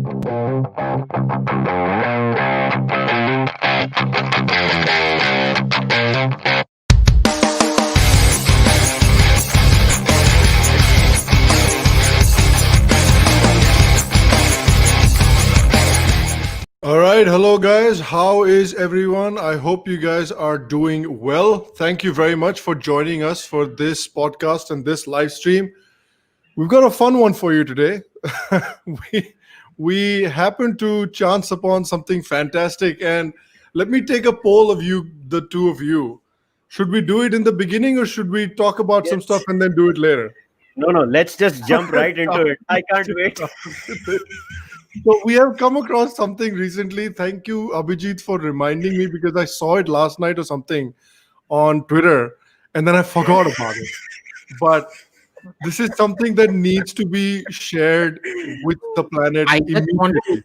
All right, hello guys. How is everyone? I hope you guys are doing well. Thank you very much for joining us for this podcast and this live stream. We've got a fun one for you today. we happen to chance upon something fantastic, and let me take a poll of you, the two of you. Should we do it in the beginning or should we talk about some stuff and then do it later? No, let's just jump right into it. I can't wait. So we have come across something recently. Thank you, Abhijit, for reminding me, because I saw it last night or something on Twitter and then I forgot about it. But this is something that needs to be shared with the planet I just want immediately.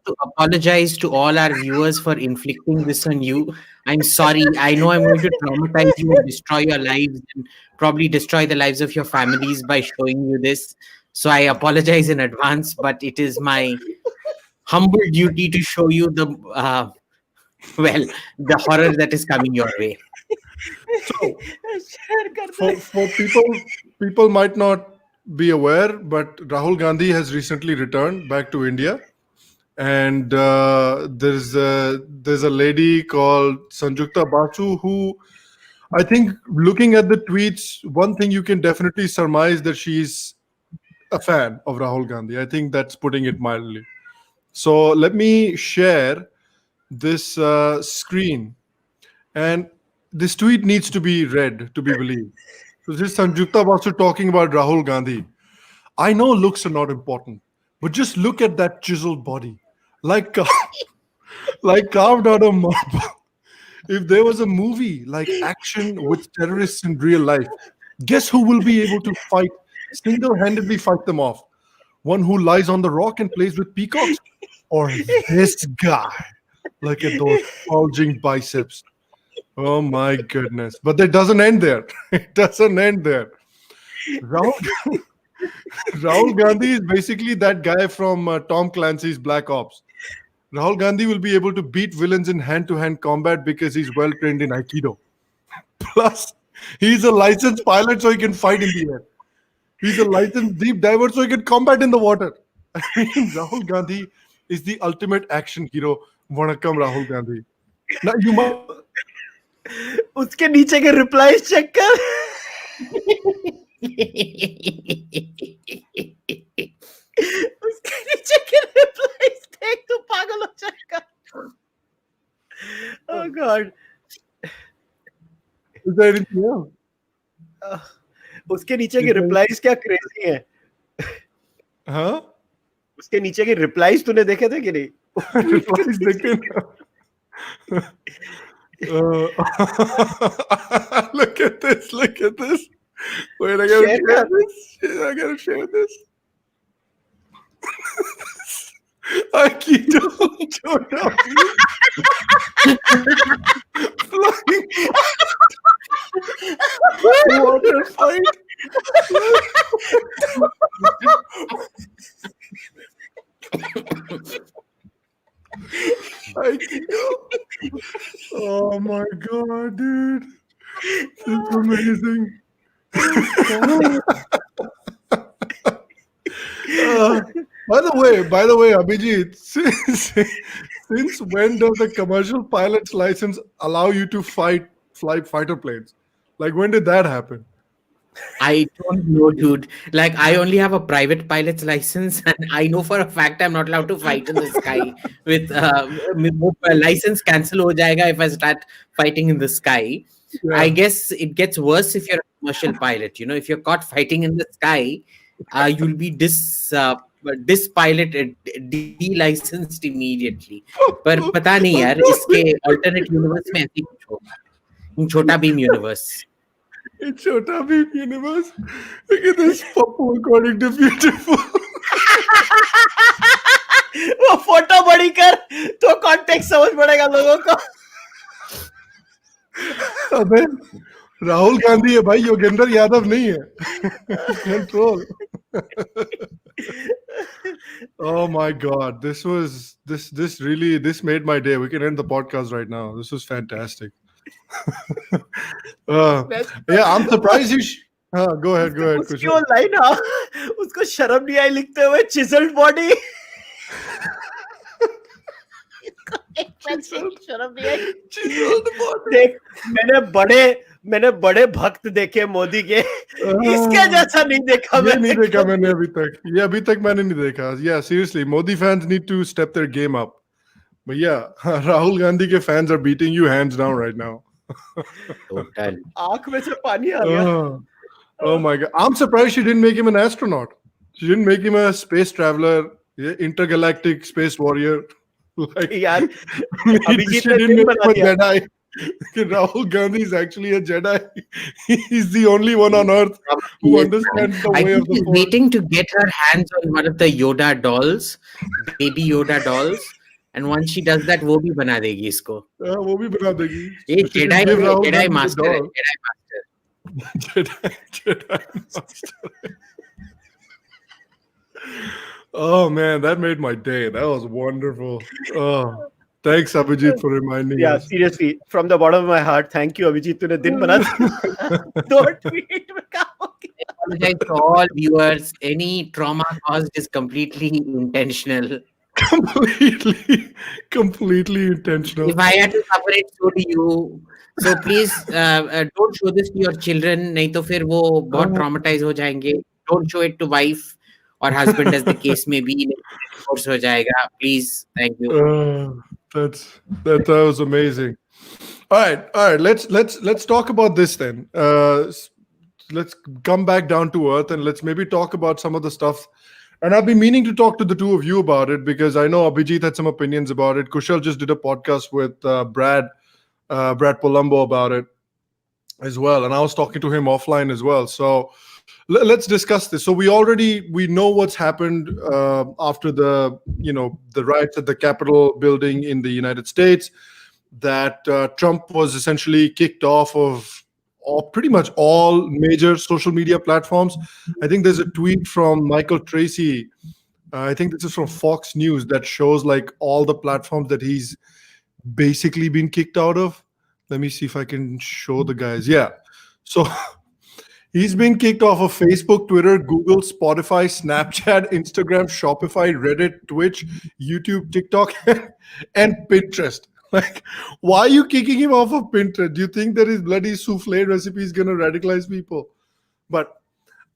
to apologize to all our viewers for inflicting this on you. I'm sorry. I know I'm going to traumatize you and destroy your lives and probably destroy the lives of your families by showing you this. So I apologize in advance, but it is my humble duty to show you the horror that is coming your way. So, for people might not be aware, but Rahul Gandhi has recently returned back to India, and there's a lady called Sanjukta Basu who, I think, looking at the tweets, one thing you can definitely surmise that she's a fan of Rahul Gandhi. I think that's putting it mildly. So let me share this screen, and this tweet needs to be read to be believed. So this is Sanjukta Basu talking about Rahul Gandhi. I know looks are not important, but just look at that chiseled body, like carved out of marble. If there was a movie like Action with terrorists in real life, guess who will be able to single-handedly fight them off? One who lies on the rock and plays with peacocks? Or this guy? Look at those bulging biceps. Oh my goodness. But it doesn't end there. It doesn't end there. Rahul Gandhi is basically that guy from Tom Clancy's Black Ops. Rahul Gandhi will be able to beat villains in hand-to-hand combat because he's well trained in Aikido. Plus, he's a licensed pilot so he can fight in the air. He's a licensed deep diver so he can combat in the water. I mean, Rahul Gandhi is the ultimate action hero. Vanakkam, Rahul Gandhi. Now, you must... उसके नीचे के replies check कर. उसके नीचे के replies देख, तू पागल हो जाएगा. Oh God. Is there anything else? उसके नीचे के रिप्लाईज क्या क्रेजी है. हाँ? उसके नीचे के रिप्लाईज तूने देखे थे कि नहीं? रिप्लाईज देखे ना. Look at this. Wait, I gotta share this. Aikido Chota flying water fight. Aikido. Oh my God, dude. This is amazing. By the way, Abhijit, since when does a commercial pilot's license allow you to fly fighter planes? Like, when did that happen? I don't know, dude. Like, I only have a private pilot's license, and I know for a fact I'm not allowed to fight in the sky. With license cancel ho jayega if I start fighting in the sky. Yeah. I guess it gets worse if you're a commercial pilot. You know, if you're caught fighting in the sky, you'll be dispiloted, de-licensed immediately. पर पता नहीं यार, इसके alternate universe में ऐसी कुछ होगा. In Chota Beam universe. In Chota Beam universe, look at this Papu according to beautiful. वो फोटो बड़ी कर तो कॉन्टेक्स्ट समझ पड़ेगा लोगों को. अबे राहुल गांधी है भाई, योगेंद्र यादव नहीं है. Control. Oh my God, this made my day. We can end the podcast right now. This was fantastic. uh, मैं yeah, I'm वो surprised go ahead, उसकी वो Kushal. लाइन, हाँ, उसको शर्म नहीं आई लिखते हुए चिजल्ड बॉडी। Chiseled, शर्म नहीं आई। chiseled body. देख, मैंने बड़े भक्त देखे मोदी के, इसके जैसा नहीं देखा ये नहीं मैंने देखा कभी। मैंने अभी तक। ये अभी तक मैंने नहीं देखा। Yeah, seriously, Modi fans need to step their game up. But yeah, Rahul Gandhi के fans are beating you hands down right now. Total. आंख में से पानी आ गया। Oh, oh my God. I'm surprised she didn't make him an astronaut. She didn't make him a space traveler, intergalactic space warrior. Like, यार, Abhijit she ने didn't दिन make बना him a दिया। Jedi. Rahul Gandhi is actually a Jedi. He's the only one on earth who Yes, understands the I way think of the she's force. waiting to get her hands on one of the Yoda dolls, baby Yoda dolls, and once she does that, वो भी बना देगी इसको। वो भी बना देगी. ये So she Jedi will give है, Rahul Jedi Gandhi the master है, doll. Jedi master। Jedi master. Oh man, that made my day. That was wonderful. Oh, thanks Abhijit for reminding Yeah, us. seriously, from the bottom of my heart, thank you Abhijit, तूने दिन बना दिया। 2 tweet में काम हो गया। I apologize to all viewers. Any trauma caused is completely intentional. Completely intentional. If I had to suffer it, so do you. So please don't show this to your children. नहीं तो फिर वो बहुत traumatized हो जाएंगे. Don't show it to wife or husband, as the case may be. Divorce हो जाएगा. Please, thank you. That was amazing. All right. Let's talk about this then. Let's come back down to earth and let's maybe talk about some of the stuff. And I've been meaning to talk to the two of you about it because I know Abhijit had some opinions about it. Kushal just did a podcast with Brad Polumbo about it as well, and I was talking to him offline as well. So let's discuss this. So we know what's happened after the riots at the Capitol building in the United States, that Trump was essentially kicked off of pretty much all major social media platforms. I think there's a tweet from Michael Tracy. I think this is from Fox News that shows like all the platforms that he's basically been kicked out of. Let me see if I can show the guys. Yeah. So he's been kicked off of Facebook, Twitter, Google, Spotify, Snapchat, Instagram, Shopify, Reddit, Twitch, YouTube, TikTok, and Pinterest. Like, why are you kicking him off of Pinterest? Do you think that his bloody souffle recipe is going to radicalize people? But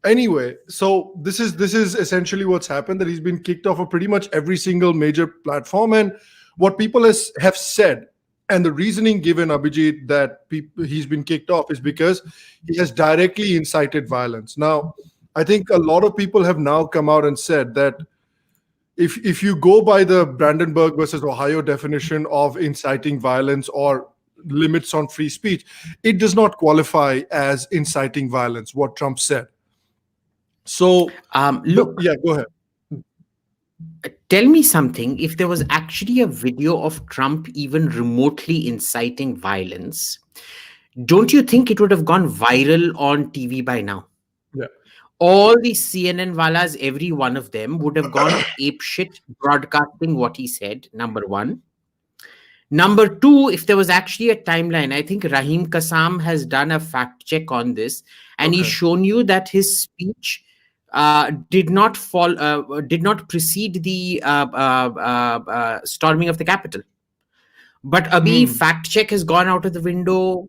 anyway, so this is essentially what's happened, that he's been kicked off of pretty much every single major platform. And what people have said, and the reasoning given, Abhijit, that he's been kicked off is because he has directly incited violence. Now, I think a lot of people have now come out and said that if you go by the Brandenburg versus Ohio definition of inciting violence or limits on free speech, it does not qualify as inciting violence, what Trump said. So, look, yeah, go ahead. Tell me something. If there was actually a video of Trump even remotely inciting violence, don't you think it would have gone viral on TV by now? Yeah. All the CNN walas, every one of them would have gone apeshit broadcasting what he said, number one. Number two, if there was actually a timeline, I think Rahim Kassam has done a fact check on this, and he's shown you that his speech did not precede the storming of the Capitol. But Abhi, fact check has gone out of the window.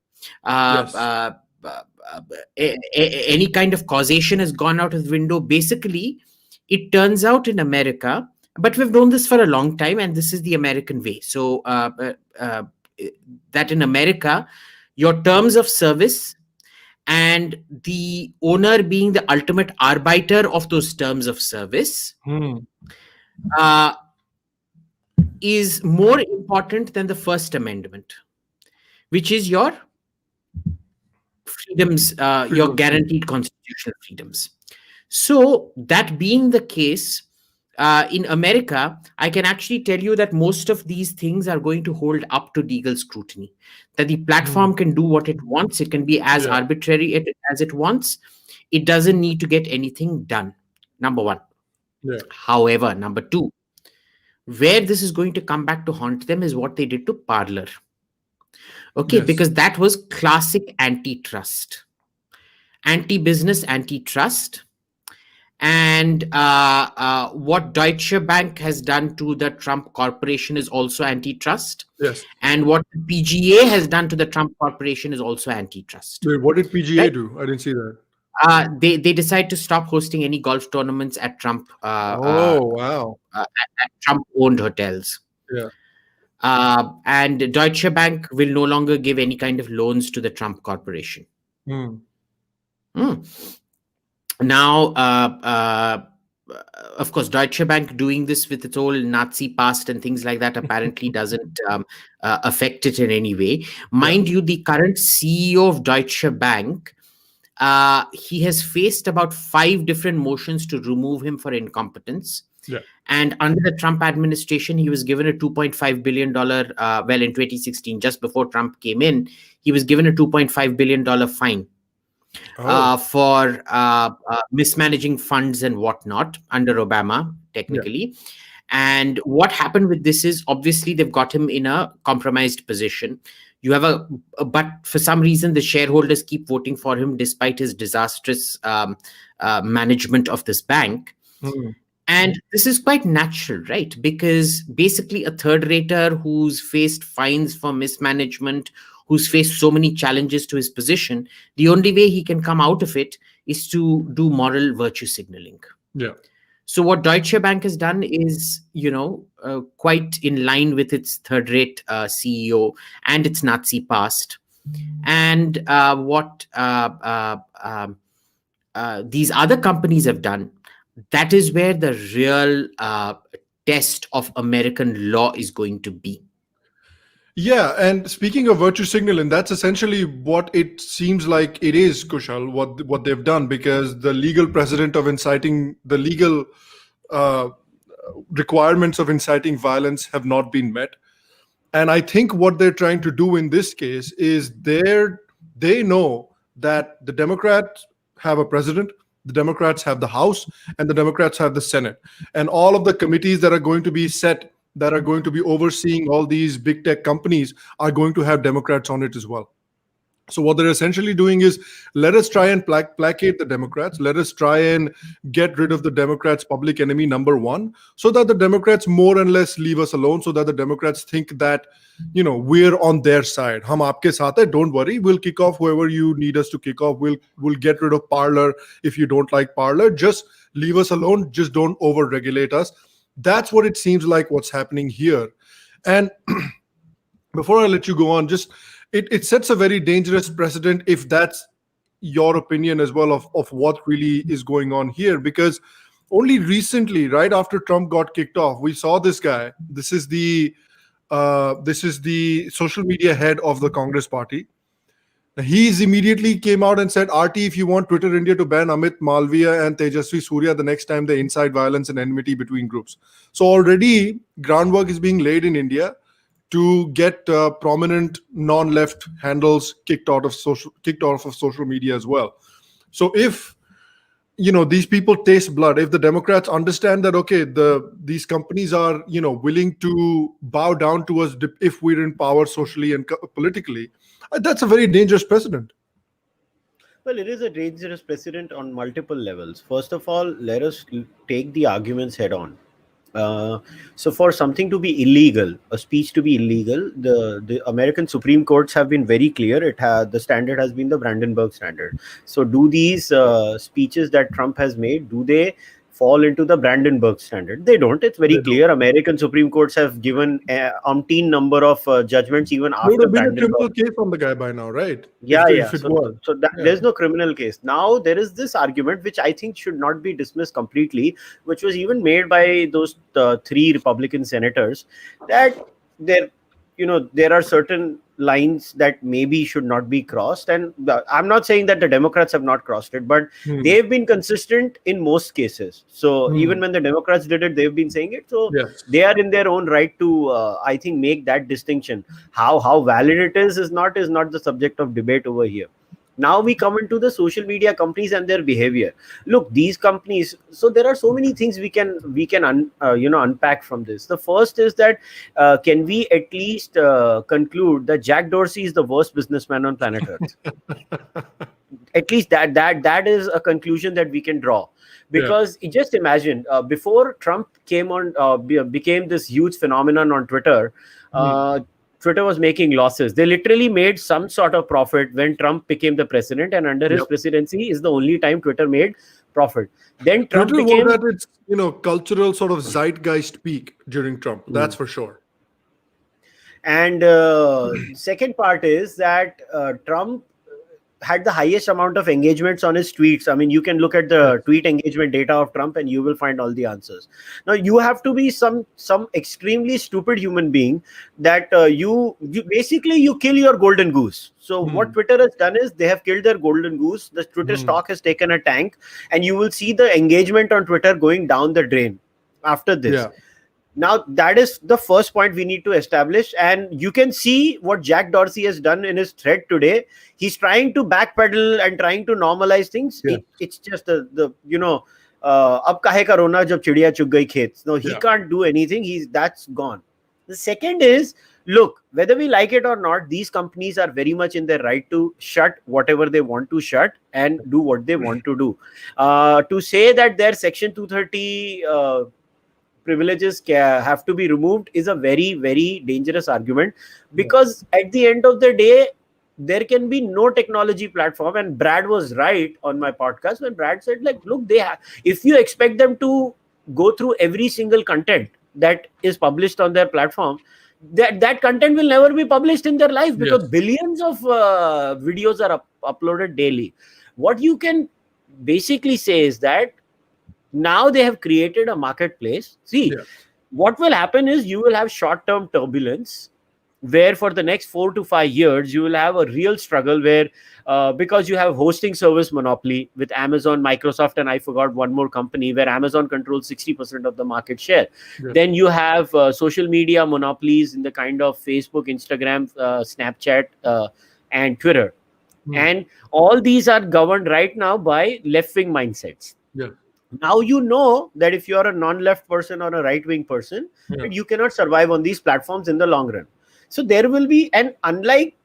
Any kind of causation has gone out of the window. Basically, it turns out in America, but we've known this for a long time, and this is the American way. So that in America, your terms of service and the owner being the ultimate arbiter of those terms of service is more important than the First Amendment, which is your freedoms, your guaranteed constitutional freedoms. So that being the case, in America, I can actually tell you that most of these things are going to hold up to legal scrutiny. That the platform can do what it wants. It can be as arbitrary as it wants. It doesn't need to get anything done. Number one. Yeah. However, number two, where this is going to come back to haunt them is what they did to Parler. Okay, Yes. because that was classic antitrust, anti-business, antitrust. And what Deutsche Bank has done to the Trump Corporation is also antitrust. Yes. And what the PGA has done to the Trump Corporation is also antitrust. Wait, what did PGA Right? do? I didn't see that. They decide to stop hosting any golf tournaments at Oh, wow. at Trump-owned hotels. Yeah. And Deutsche Bank will no longer give any kind of loans to the Trump Corporation. Hmm. Now, of course, Deutsche Bank doing this with its old Nazi past and things like that apparently doesn't affect it in any way. Mind you, the current CEO of Deutsche Bank, he has faced about 5 different motions to remove him for incompetence. Yeah. And under the Trump administration, he was given a $2.5 billion, well, in 2016, just before Trump came in, he was given a $2.5 billion fine for mismanaging funds and whatnot under Obama, technically. Yeah. And what happened with this is, obviously, they've got him in a compromised position. You have but for some reason, the shareholders keep voting for him despite his disastrous management of this bank. Hmm. And this is quite natural, right? Because basically a third-rater who's faced fines for mismanagement, who's faced so many challenges to his position, the only way he can come out of it is to do moral virtue signaling. Yeah. So what Deutsche Bank has done is, quite in line with its third-rate CEO and its Nazi past. And what these other companies have done, that is where the real test of American law is going to be. Yeah, and speaking of virtue signaling, that's essentially what it seems like it is, Kushal, what they've done, because the legal precedent of inciting, the legal requirements of inciting violence have not been met. And I think what they're trying to do in this case is they know that the Democrats have a president, the Democrats have the House, and the Democrats have the Senate. And all of the committees that are going to be set, that are going to be overseeing all these big tech companies, are going to have Democrats on it as well. So what they're essentially doing is, let us try and placate the Democrats. Let us try and get rid of the Democrats' public enemy number one, so that the Democrats more or less leave us alone, so that the Democrats think that, we're on their side. Hum aapke saath hai, don't worry. We'll kick off whoever you need us to kick off. We'll get rid of Parler if you don't like Parler. Just leave us alone. Just don't over-regulate us. That's what it seems like what's happening here. And before I let you go on, just it sets a very dangerous precedent if that's your opinion as well of what really is going on here. Because only recently, right after Trump got kicked off, we saw this guy. This is the social media head of the Congress party. He's immediately came out and said, RT, if you want Twitter India to ban Amit Malviya and Tejasvi Surya the next time they incite violence and enmity between groups. So already groundwork is being laid in India to get prominent non-left handles kicked off of social media as well. So if these people taste blood, if the Democrats understand that, okay, these companies are willing to bow down to us if we're in power socially and politically, that's a very dangerous precedent. Well, it is a dangerous precedent on multiple levels. First of all, let us take the arguments head on. So for something to be illegal, a speech to be illegal, the American Supreme Courts have been very clear. The standard has been the Brandenburg standard. So do these speeches that Trump has made, do they fall into the Brandenburg standard? They don't. It's very clear. American Supreme Courts have given umpteen number of judgments even after There would have been a Brandenburg. criminal case on the guy by now, right? There's no criminal case. Now there is this argument which I think should not be dismissed completely, which was even made by those 3 Republican senators, that there are certain lines that maybe should not be crossed. And I'm not saying that the Democrats have not crossed it, but they've been consistent in most cases. So even when the Democrats did it, they've been saying it. So they are in their own right to, I think, make that distinction. How valid it is not the subject of debate over here. Now we come into the social media companies and their behavior. Look, these companies. So there are so many things we can unpack from this. The first is that can we at least conclude that Jack Dorsey is the worst businessman on planet Earth? At least that is a conclusion that we can draw, because just imagine before Trump came on became this huge phenomenon on Twitter. Twitter was making losses. They literally made some sort of profit when Trump became the president, and under his presidency is the only time Twitter made profit. Then Trump Twitter became was at its cultural sort of zeitgeist peak during Trump. That's for sure. And second part is that Trump had the highest amount of engagements on his tweets. I mean, you can look at the tweet engagement data of Trump and you will find all the answers. Now, you have to be some extremely stupid human being that you basically you kill your golden goose. So what Twitter has done is they have killed their golden goose. The Twitter stock has taken a tank, and you will see the engagement on Twitter going down the drain after this. Yeah. Now, that is the first point we need to establish. And you can see what Jack Dorsey has done in his thread today. He's trying to backpedal and trying to normalize things. Yeah. It's just the ab kahe ka rona jab chidiya chug gayi khet. No, he can't do anything. That's gone. The second is, look, whether we like it or not, these companies are very much in their right to shut whatever they want to shut and do what they want to do. To say that their Section 230 privileges have to be removed is a very, very dangerous argument, because at the end of the day, there can be no technology platform. And Brad was right on my podcast when Brad said, like, look, if you expect them to go through every single content that is published on their platform, that content will never be published in their life, because billions of videos are uploaded daily. What you can basically say is that now they have created a marketplace. See, what will happen is you will have short-term turbulence, where for the next 4 to 5 years, you will have a real struggle where, because you have hosting service monopoly with Amazon, Microsoft, and I forgot one more company, where Amazon controls 60% of the market share. Then you have social media monopolies in the kind of Facebook, Instagram, Snapchat, and Twitter. And all these are governed right now by left-wing mindsets. Now you know that if you are a non-left person or a right-wing person, that you cannot survive on these platforms in the long run. So there will be, and unlike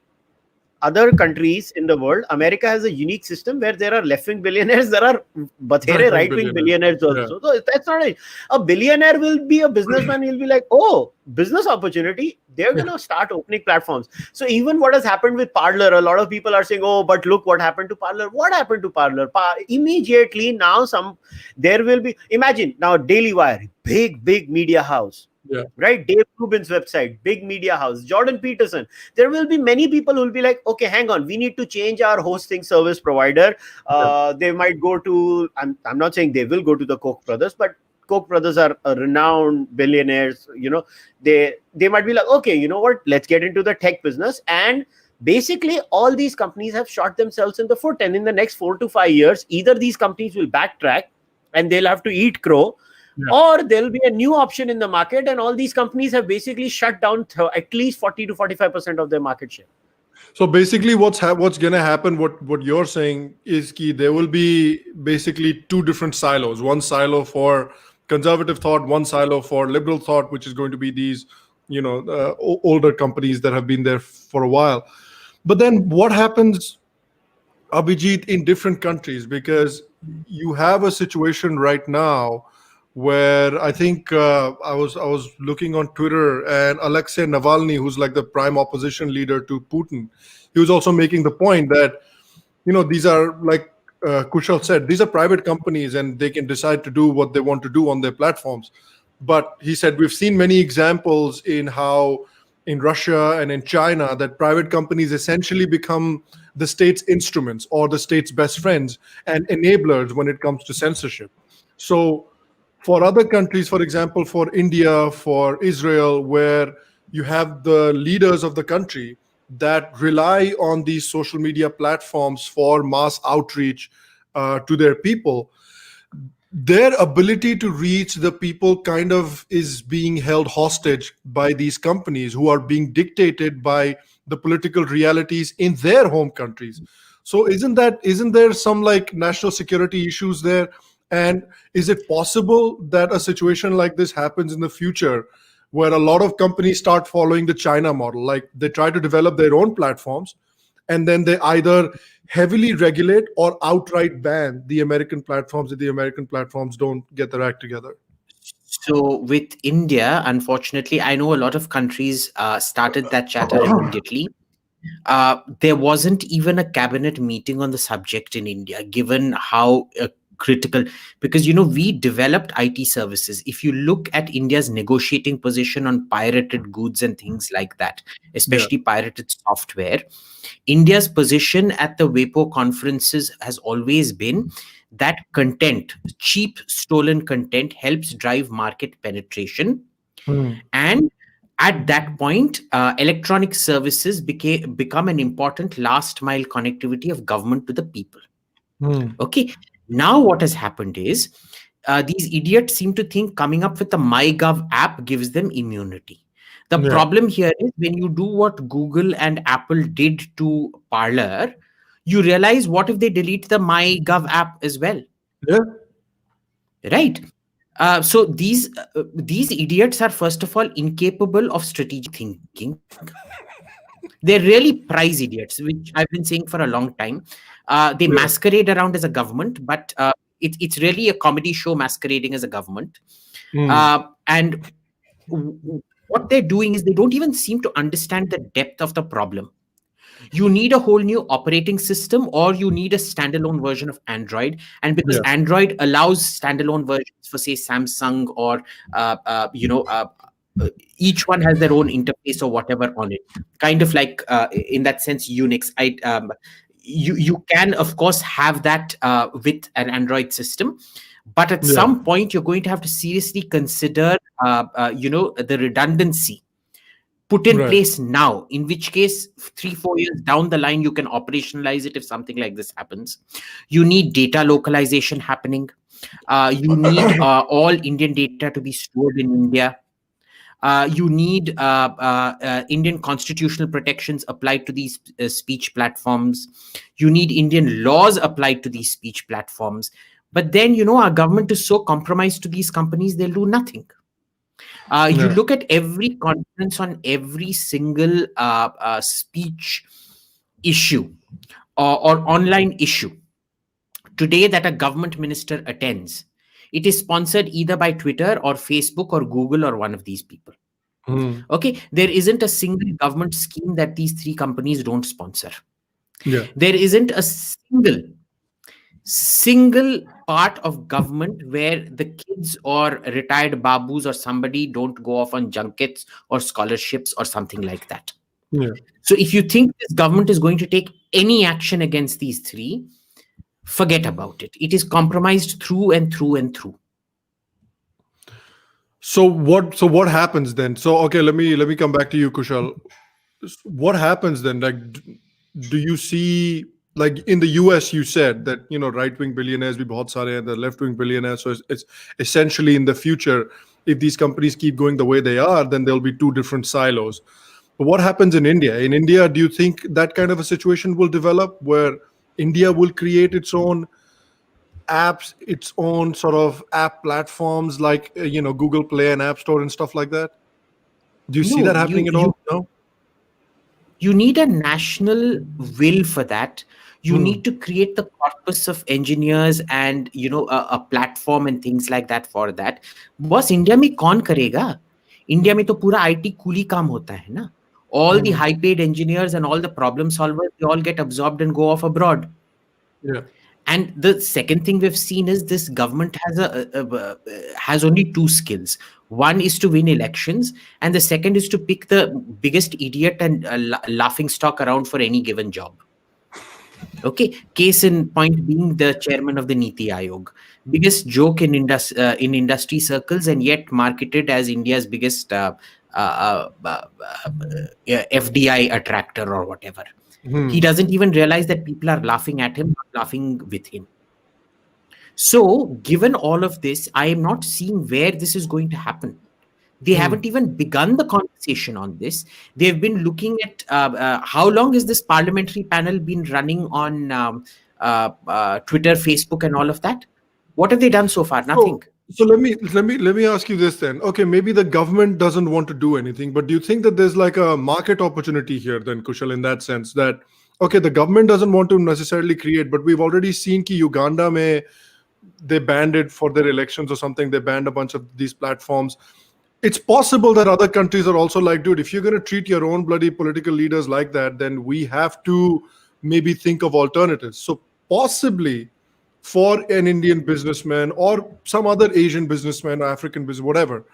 other countries in the world, America has a unique system where there are left-wing billionaires, there are bathere right-wing billionaires also. So that's not a billionaire will be a businessman. He'll be like, oh, business opportunity. They're going to start opening platforms. So even what has happened with Parler, a lot of people are saying, oh, but look what happened to Parler. What happened to Parler? Immediately now there will be, imagine now Daily Wire, big media house. Right, Dave Rubin's website, big media house, Jordan Peterson. There will be many people who will be like, okay, hang on, we need to change our hosting service provider. They might go to, I'm not saying they will go to the Koch brothers, but Koch brothers are renowned billionaires. They might be like, okay, you know what, let's get into the tech business. And basically all these companies have shot themselves in the foot, and in the next 4 to 5 years, either these companies will backtrack and they'll have to eat crow, or there'll be a new option in the market, and all these companies have basically shut down at least 40 to 45% of their market share. So basically what's going to happen, what you're saying is there will be basically two different silos. One silo for conservative thought, one silo for liberal thought, which is going to be these older companies that have been there for a while. But then what happens, Abhijit, in different countries? Because you have a situation right now where I think I was looking on Twitter, and Alexei Navalny, who's like the prime opposition leader to Putin, he was also making the point that, these are, like Kushal said, these are private companies and they can decide to do what they want to do on their platforms. But he said, we've seen many examples in how in Russia and in China that private companies essentially become the state's instruments or the state's best friends and enablers when it comes to censorship. So for other countries, for example, for India, for Israel, where you have the leaders of the country that rely on these social media platforms for mass outreach to their people, their ability to reach the people kind of is being held hostage by these companies who are being dictated by the political realities in their home countries. So isn't there some like national security issues there? And is it possible that a situation like this happens in the future, where a lot of companies start following the China model, like they try to develop their own platforms, and then they either heavily regulate or outright ban the American platforms if the American platforms don't get their act together? So with India, unfortunately, I know a lot of countries started that chatter immediately. There wasn't even a cabinet meeting on the subject in India, given how critical, because we developed IT services. If you look at India's negotiating position on pirated goods and things like that, Yeah. especially pirated software, India's position at the WIPO conferences has always been that content, cheap stolen content, helps drive market penetration. Hmm. And at that point, electronic services become an important last mile connectivity of government to the people. Hmm. Okay. Now, what has happened is these idiots seem to think coming up with a MyGov app gives them immunity. The Yeah. problem here is when you do what Google and Apple did to Parler, you realize, what if they delete the MyGov app as well? Yeah. Right? So these idiots are, first of all, incapable of strategic thinking. They're really prize idiots, which I've been saying for a long time. They Yeah. masquerade around as a government, but it's really a comedy show masquerading as a government. Hmm. And what they're doing is they don't even seem to understand the depth of the problem. You need a whole new operating system, or you need a standalone version of Android. And because Yeah. Android allows standalone versions for, say, Samsung, or uh, uh, you know uh, each one has their own interface or whatever on it, kind of like, in that sense, Unix. You can, of course, have that with an Android system, but at Yeah. some point you're going to have to seriously consider the redundancy put in Right. place now, in which case 3-4 years down the line you can operationalize it if something like this happens. You need data localization happening. You need all Indian data to be stored in India. You need Indian constitutional protections applied to these speech platforms. You need Indian laws applied to these speech platforms. But then, our government is so compromised to these companies, they'll do nothing. You Yeah. look at every conference on every single speech issue, or online issue today that a government minister attends. It is sponsored either by Twitter or Facebook or Google or one of these people. Hmm. Okay, there isn't a single government scheme that these three companies don't sponsor. Yeah. There isn't a single part of government where the kids or retired babus or somebody don't go off on junkets or scholarships or something like that. Yeah. So if you think this government is going to take any action against these three, forget about it. It is compromised through and through and through. So what happens then? So okay, let me come back to you, Kushal. What happens then? Like, do you see, like in the US, you said that right wing billionaires be bahut sare and the left wing billionaires. So it's essentially in the future, if these companies keep going the way they are, then there'll be two different silos. But what happens in India? In India, do you think that kind of a situation will develop where India will create its own apps, its own sort of app platforms like Google Play and App Store and stuff like that? Do you see No, that happening at all? No. you need a national will for that. You Hmm. need to create the corpus of engineers and a platform and things like that for that. Boss, India में कौन करेगा? India में तो पूरा IT coolie काम होता है ना. All the Hmm. high paid engineers and all the problem solvers, they all get absorbed and go off abroad. Yeah. And the second thing we've seen is this government has only two skills. One is to win elections, and the second is to pick the biggest idiot and laughing stock around for any given job. Okay, case in point being the chairman of the Niti Aayog, biggest joke in industry circles, and yet marketed as India's biggest FDI attractor or whatever. Hmm. He doesn't even realize that people are laughing at him, not laughing with him. So, given all of this, I am not seeing where this is going to happen. They haven't even begun the conversation on this. They've been looking at how long is this parliamentary panel been running on Twitter, Facebook, and all of that? What have they done so far? Nothing. So let me ask you this then. Okay, maybe the government doesn't want to do anything, but do you think that there's like a market opportunity here then, Kushal, in that sense that okay, the government doesn't want to necessarily create, but we've already seen ki Uganda mein they banned it for their elections or something. They banned a bunch of these platforms. It's possible that other countries are also like, dude, if you're going to treat your own bloody political leaders like that, then we have to maybe think of alternatives. So possibly for an Indian businessman or some other Asian businessman or African business, whatever,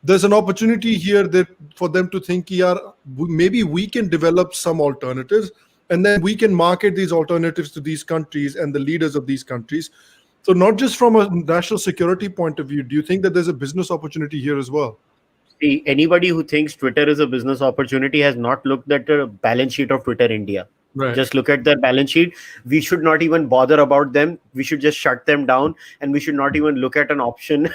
there's an opportunity here that for them to think, yeah, maybe we can develop some alternatives and then we can market these alternatives to these countries and the leaders of these countries. So not just from a national security point of view, do you think that there's a business opportunity here as well? See, anybody who thinks Twitter is a business opportunity has not looked at the balance sheet of Twitter India. Right. Just look at their balance sheet. We should not even bother about them. We should just shut them down, and we should not even look at an option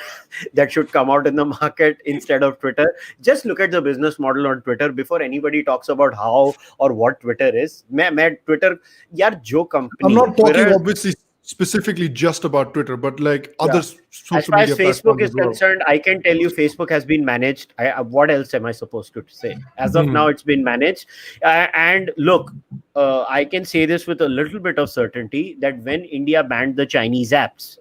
that should come out in the market instead of Twitter. Just look at the business model on Twitter before anybody talks about how or what Twitter is. मैं Twitter, यार जो company. I'm not talking Twitter, obviously specifically just about Twitter, but like other as social far as media Facebook platforms is as well. concerned, I can tell you Facebook has been managed. What else am I supposed to say? As of now, it's been managed. And look, I can say this with a little bit of certainty that when India banned the Chinese apps,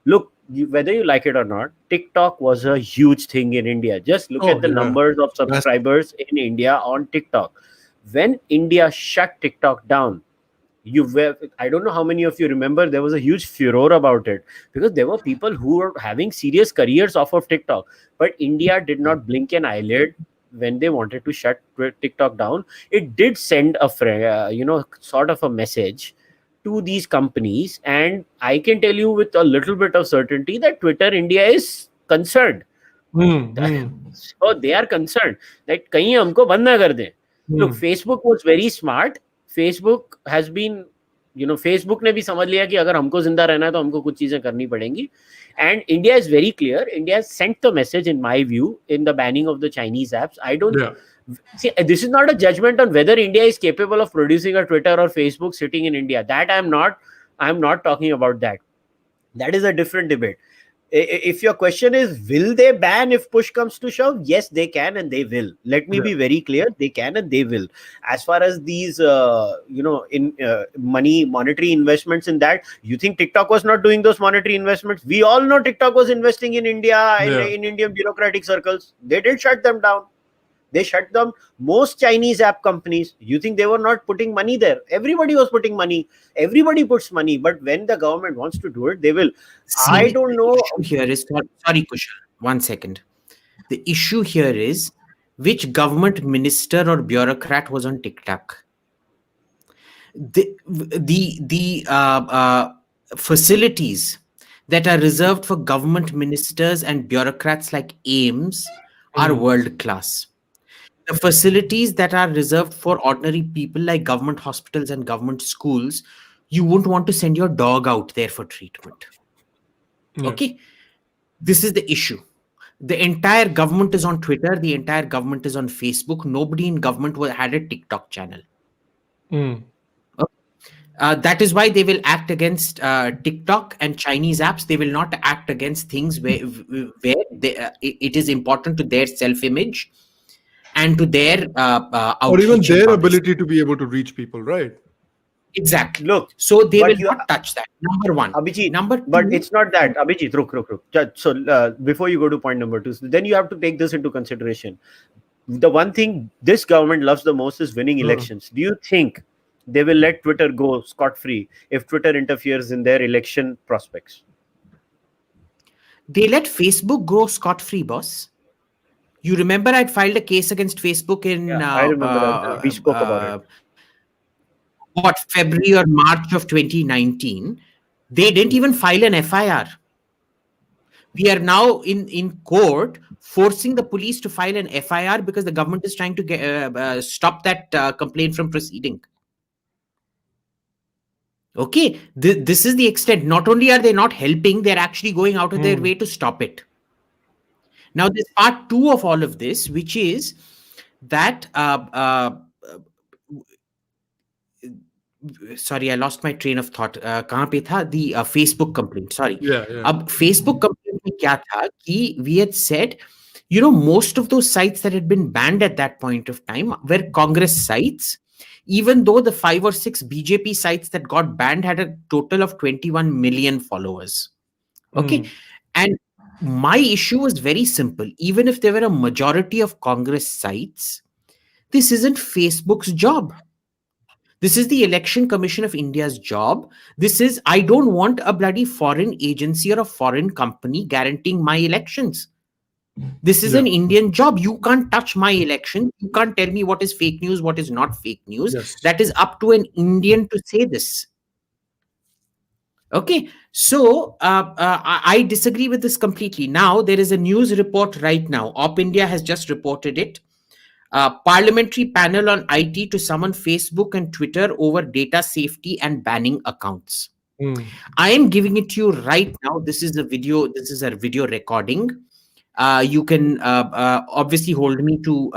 look, whether you like it or not, TikTok was a huge thing in India. Just look at the numbers of subscribers in India on TikTok. When India shut TikTok down, I don't know how many of you remember, there was a huge furor about it because there were people who were having serious careers off of TikTok. But India did not blink an eyelid when they wanted to shut TikTok down. It did send a sort of a message to these companies, and I can tell you with a little bit of certainty that Twitter India is concerned. So they are concerned that कहीं हमको बंद ना कर दें. Look, Facebook was very smart. Facebook has been, Facebook ने भी समझ लिया कि अगर हमको जिंदा रहना है तो हमको कुछ चीजें करनी पड़ेंगी. And India is very clear. India has sent the message, in my view, in the banning of the Chinese apps. I don't see. This is not a judgment on whether India is capable of producing a Twitter or Facebook sitting in India. That I'm not talking about that. That is a different debate. If your question is, will they ban if push comes to shove? Yes, they can and they will. Let me be very clear. They can and they will. As far as these, monetary investments in that, you think TikTok was not doing those monetary investments? We all know TikTok was investing in India, in Indian bureaucratic circles. They did shut them down. They shut down most Chinese app companies. You think they were not putting money there? Everybody was putting money. Everybody puts money. But when the government wants to do it, they will. I don't know. The issue here is, sorry, Kushal, 1 second. The issue here is which government minister or bureaucrat was on TikTok. The facilities that are reserved for government ministers and bureaucrats like AIMS are world class. The facilities that are reserved for ordinary people like government hospitals and government schools, you wouldn't want to send your dog out there for treatment. Okay? This is the issue. The entire government is on Twitter. The entire government is on Facebook. Nobody in government had a TikTok channel. That is why they will act against TikTok and Chinese apps. They will not act against things where it is important to their self-image and to their or even their ability to be able to reach people, right? Exactly. Look, so they will not touch that. Number one. Abhijit, number two, but it's not that. Abhijit, look. So before you go to point number 2, then you have to take this into consideration. The one thing this government loves the most is winning elections. Do you think they will let Twitter go scot-free if Twitter interferes in their election prospects? They let Facebook go scot-free, boss. You remember I'd filed a case against Facebook in I remember that. We spoke about it. February or March of 2019. They didn't even file an FIR. We are now in court forcing the police to file an FIR because the government is trying to stop that complaint from proceeding. Okay, this is the extent. Not only are they not helping, they're actually going out of their way to stop it. Now, there's part two of all of this, which is that sorry, I lost my train of thought. कहाँ पे था? The Facebook complaint. Sorry. Yeah. अब Facebook complaint में क्या था कि we had said, most of those sites that had been banned at that point of time were Congress sites, even though the 5 or 6 BJP sites that got banned had a total of 21 million followers. Okay. And my issue was very simple. Even if there were a majority of Congress sites, this isn't Facebook's job. This is the Election Commission of India's job. I don't want a bloody foreign agency or a foreign company guaranteeing my elections. This is an Indian job. You can't touch my election. You can't tell me what is fake news, what is not fake news. Yes. That is up to an Indian to say this. Okay, so I disagree with this completely. Now, there is a news report right now. Op India has just reported it. Parliamentary panel on IT to summon Facebook and Twitter over data safety and banning accounts. I am giving it to you right now. This is a video. This is a video recording. You can obviously hold me to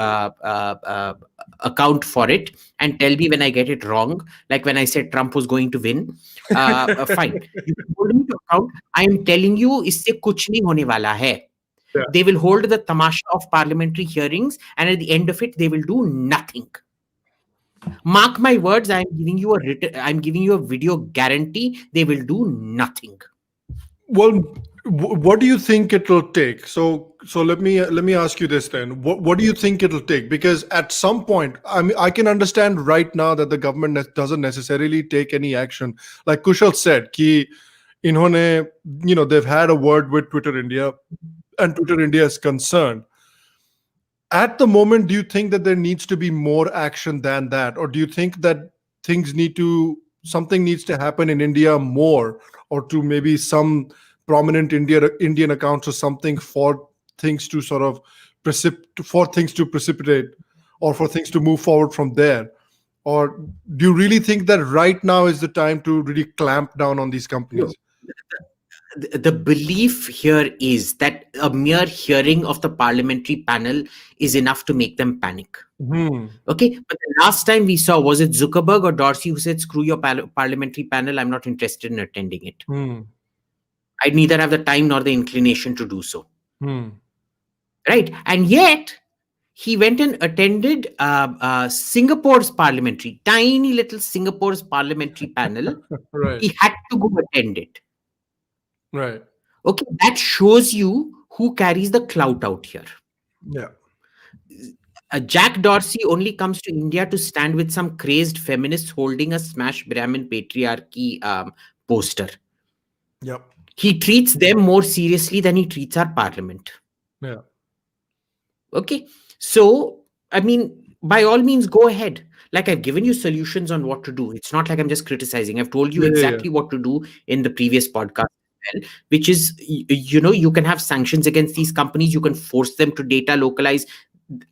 account for it and tell me when I get it wrong. Like when I said Trump was going to win. Fine. You can hold me to account. I am telling you, इससे कुछ नहीं होने वाला है. They will hold the tamasha of parliamentary hearings, and at the end of it, they will do nothing. Mark my words. I'm giving you a video guarantee. They will do nothing. Well, what do you think it will take? So let me ask you this then. What do you think it'll take? Because at some point, I mean, I can understand right now that the government doesn't necessarily take any action. Like Kushal said, ki inhone, they've had a word with Twitter India, and Twitter India is concerned. At the moment, do you think that there needs to be more action than that, or do you think that something needs to happen in India more, or to maybe some prominent Indian accounts or something for things to sort of precipitate, or for things to move forward from there? Or do you really think that right now is the time to really clamp down on these companies? The belief here is that a mere hearing of the parliamentary panel is enough to make them panic. Okay, but the last time we saw, was it Zuckerberg or Dorsey who said, screw your parliamentary panel, I'm not interested in attending it. I'd neither have the time nor the inclination to do so. Right? And yet, he went and attended Singapore's tiny little Singapore's parliamentary panel. Right. He had to go attend it. Right. Okay, that shows you who carries the clout out here. Yeah. Jack Dorsey only comes to India to stand with some crazed feminists holding a smash Brahmin patriarchy poster. Yep. He treats them more seriously than he treats our parliament. Yeah. Okay, so I mean, by all means, go ahead. Like, I've given you solutions on what to do. It's not like I'm just criticizing. I've told you exactly what to do in the previous podcast. Which is, you can have sanctions against these companies. You can force them to data localize.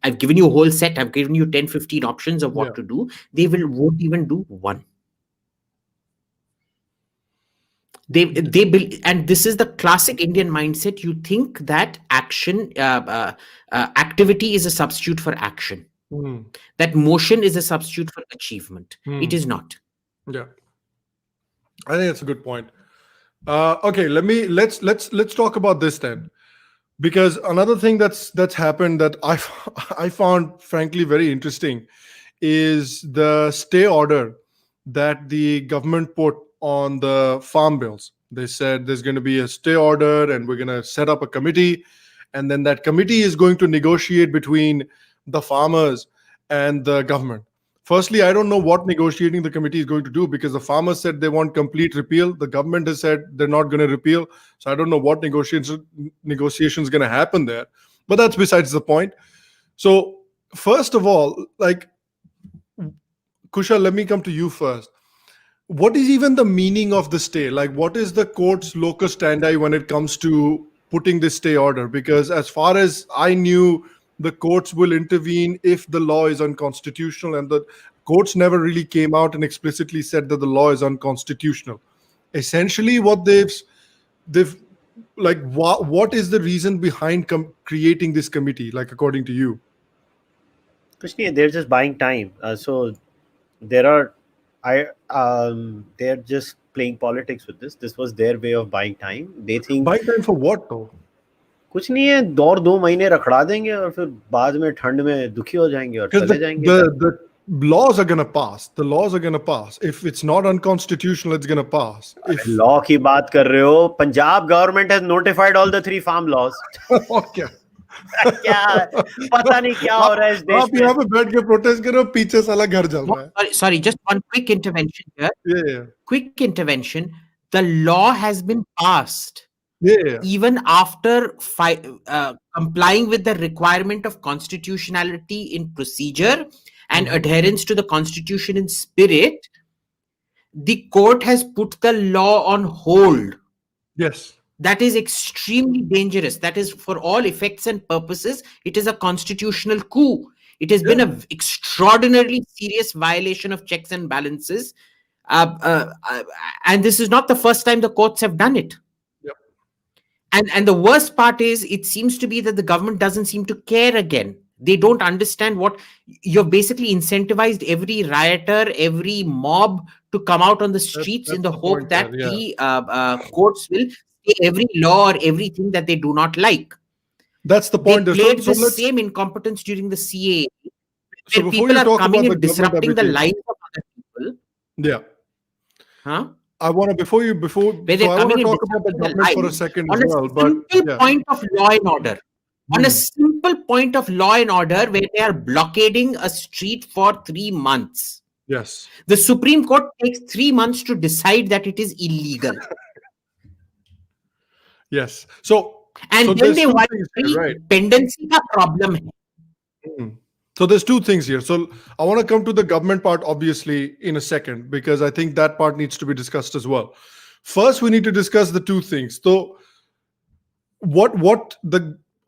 I've given you a whole set. I've given you 10, 15 options of what to do. They won't even do one. And this is the classic Indian mindset. You think that activity is a substitute for action. That motion is a substitute for achievement. It is not. Yeah, I think that's a good point. Okay, let's talk about this then, because another thing that's happened that I found frankly very interesting is the stay order that the government put on the farm bills. They said there's going to be a stay order, and we're going to set up a committee, and then that committee is going to negotiate between the farmers and the government. Firstly, I don't know what negotiating the committee is going to do, because the farmers said they want complete repeal. The government has said they're not going to repeal. So I don't know what negotiations going to happen there. But that's besides the point. So first of all, like, Kushal, let me come to you first. What is even the meaning of the stay? Like, what is the court's locus standi when it comes to putting this stay order? Because as far as I knew, the courts will intervene if the law is unconstitutional, and the courts never really came out and explicitly said that the law is unconstitutional. Essentially, what they've like what is the reason behind creating this committee, like according to you? Kuch nahi hai, they're just buying time. So there are, they're just playing politics with this. This was their way of buying time. They think Buying time for what though? कुछ नहीं है, 2 महीने रखड़ा देंगे और फिर बाद में ठंड में दुखी हो जाएंगे और Because चले जाएंगे. the laws are going to pass. The laws are going to pass. If it's not unconstitutional, it's going to pass. If law की बात कर रहे हो, Punjab government has notified all the 3 farm laws. क्या क्या पता नहीं क्या हो रहा है इस देश आप यहाँ पे बैठ के प्रोटेस्ट करो, पीछे साला घर जल रहा है. Sorry, just one quick intervention here. Yeah. Quick intervention. The law has been passed. Yeah. Even after complying with the requirement of constitutionality in procedure and adherence to the constitution in spirit, the court has put the law on hold. Yes. That is extremely dangerous. That is, for all effects and purposes, it is a constitutional coup. It has been an extraordinarily serious violation of checks and balances. And this is not the first time the courts have done it. And the worst part is, it seems to be that the government doesn't seem to care again. They don't understand what you've basically incentivized every rioter, every mob to come out on the streets in the hope that the courts will say every law or everything that they do not like. That's the point. They played the same incompetence during the CAA, where people are coming and disrupting the lives of other people. Yeah. Huh? I want to before I want to talk about the government for a second as well. But simple point of law and order, on a simple point of law and order, where they are blockading a street for 3 months. Yes. The Supreme Court takes 3 months to decide that it is illegal. Yes. So then they want pendency ka problem hai. So there's two things here. So I want to come to the government part, obviously, in a second, because I think that part needs to be discussed as well. First, we need to discuss the two things. So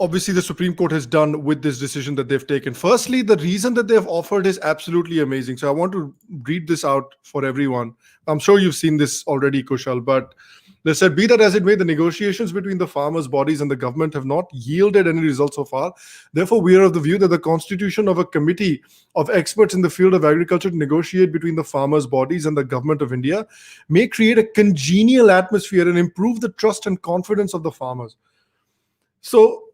obviously the Supreme Court has done with this decision that they've taken. Firstly, the reason that they've offered is absolutely amazing. So I want to read this out for everyone. I'm sure you've seen this already, Kushal, but they said, be that as it may, the negotiations between the farmers' bodies and the government have not yielded any results so far. Therefore, we are of the view that the constitution of a committee of experts in the field of agriculture to negotiate between the farmers' bodies and the government of India may create a congenial atmosphere and improve the trust and confidence of the farmers. So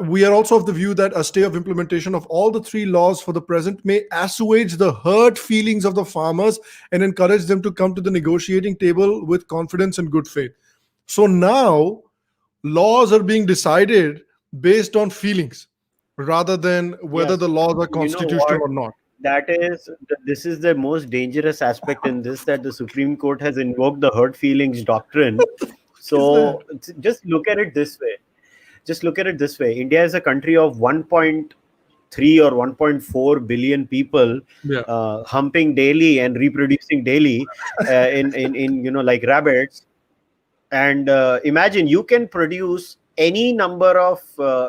we are also of the view that a stay of implementation of all the 3 laws for the present may assuage the hurt feelings of the farmers and encourage them to come to the negotiating table with confidence and good faith. So now laws are being decided based on feelings rather than whether the laws are constitutional or not. This is the most dangerous aspect in this, that the Supreme Court has invoked the hurt feelings doctrine. So just look at it this way. India is a country of 1.3 or 1.4 billion people, humping daily and reproducing daily in like rabbits. And imagine you can produce any number of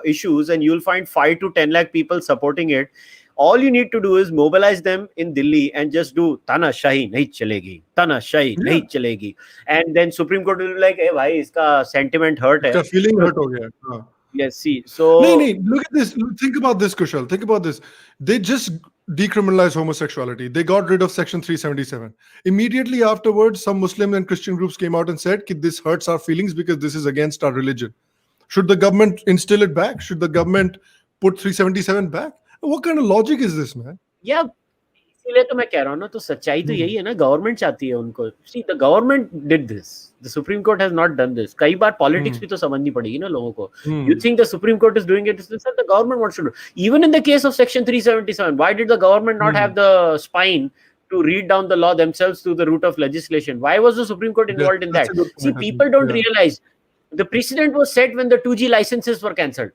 issues and you'll find 5 to 10 lakh people supporting it. All you need to do is mobilize them in Delhi and just do Tanashahi nahi chalegi, Tanashahi nahi chalegi, and then Supreme Court will be like, "Hey, bhai, iska sentiment hurt hai." Iska feeling hurt ho gaya. Yes, see. So look at this. Think about this, Kushal. Think about this. They just decriminalized homosexuality. They got rid of Section 377. Immediately afterwards, some Muslim and Christian groups came out and said, this hurts our feelings because this is against our religion. Should the government instill it back? Should the government put 377 back? What kind of logic is this, man? Yeah, इसीलिए तो मैं कह रहा हूँ ना, तो सच्चाई तो यही है ना, गवर्नमेंट चाहती है उनको. See, the government did this. The Supreme Court has not done this. कई बार politics भी तो समझनी पड़ेगी ना लोगों को. You think the Supreme Court is doing it? The government wants to do. Even in the case of Section 377, why did the government not have the spine to read down the law themselves through the route of legislation? Why was the Supreme Court involved in that? See, people don't realize the precedent was set when the 2G licenses were cancelled.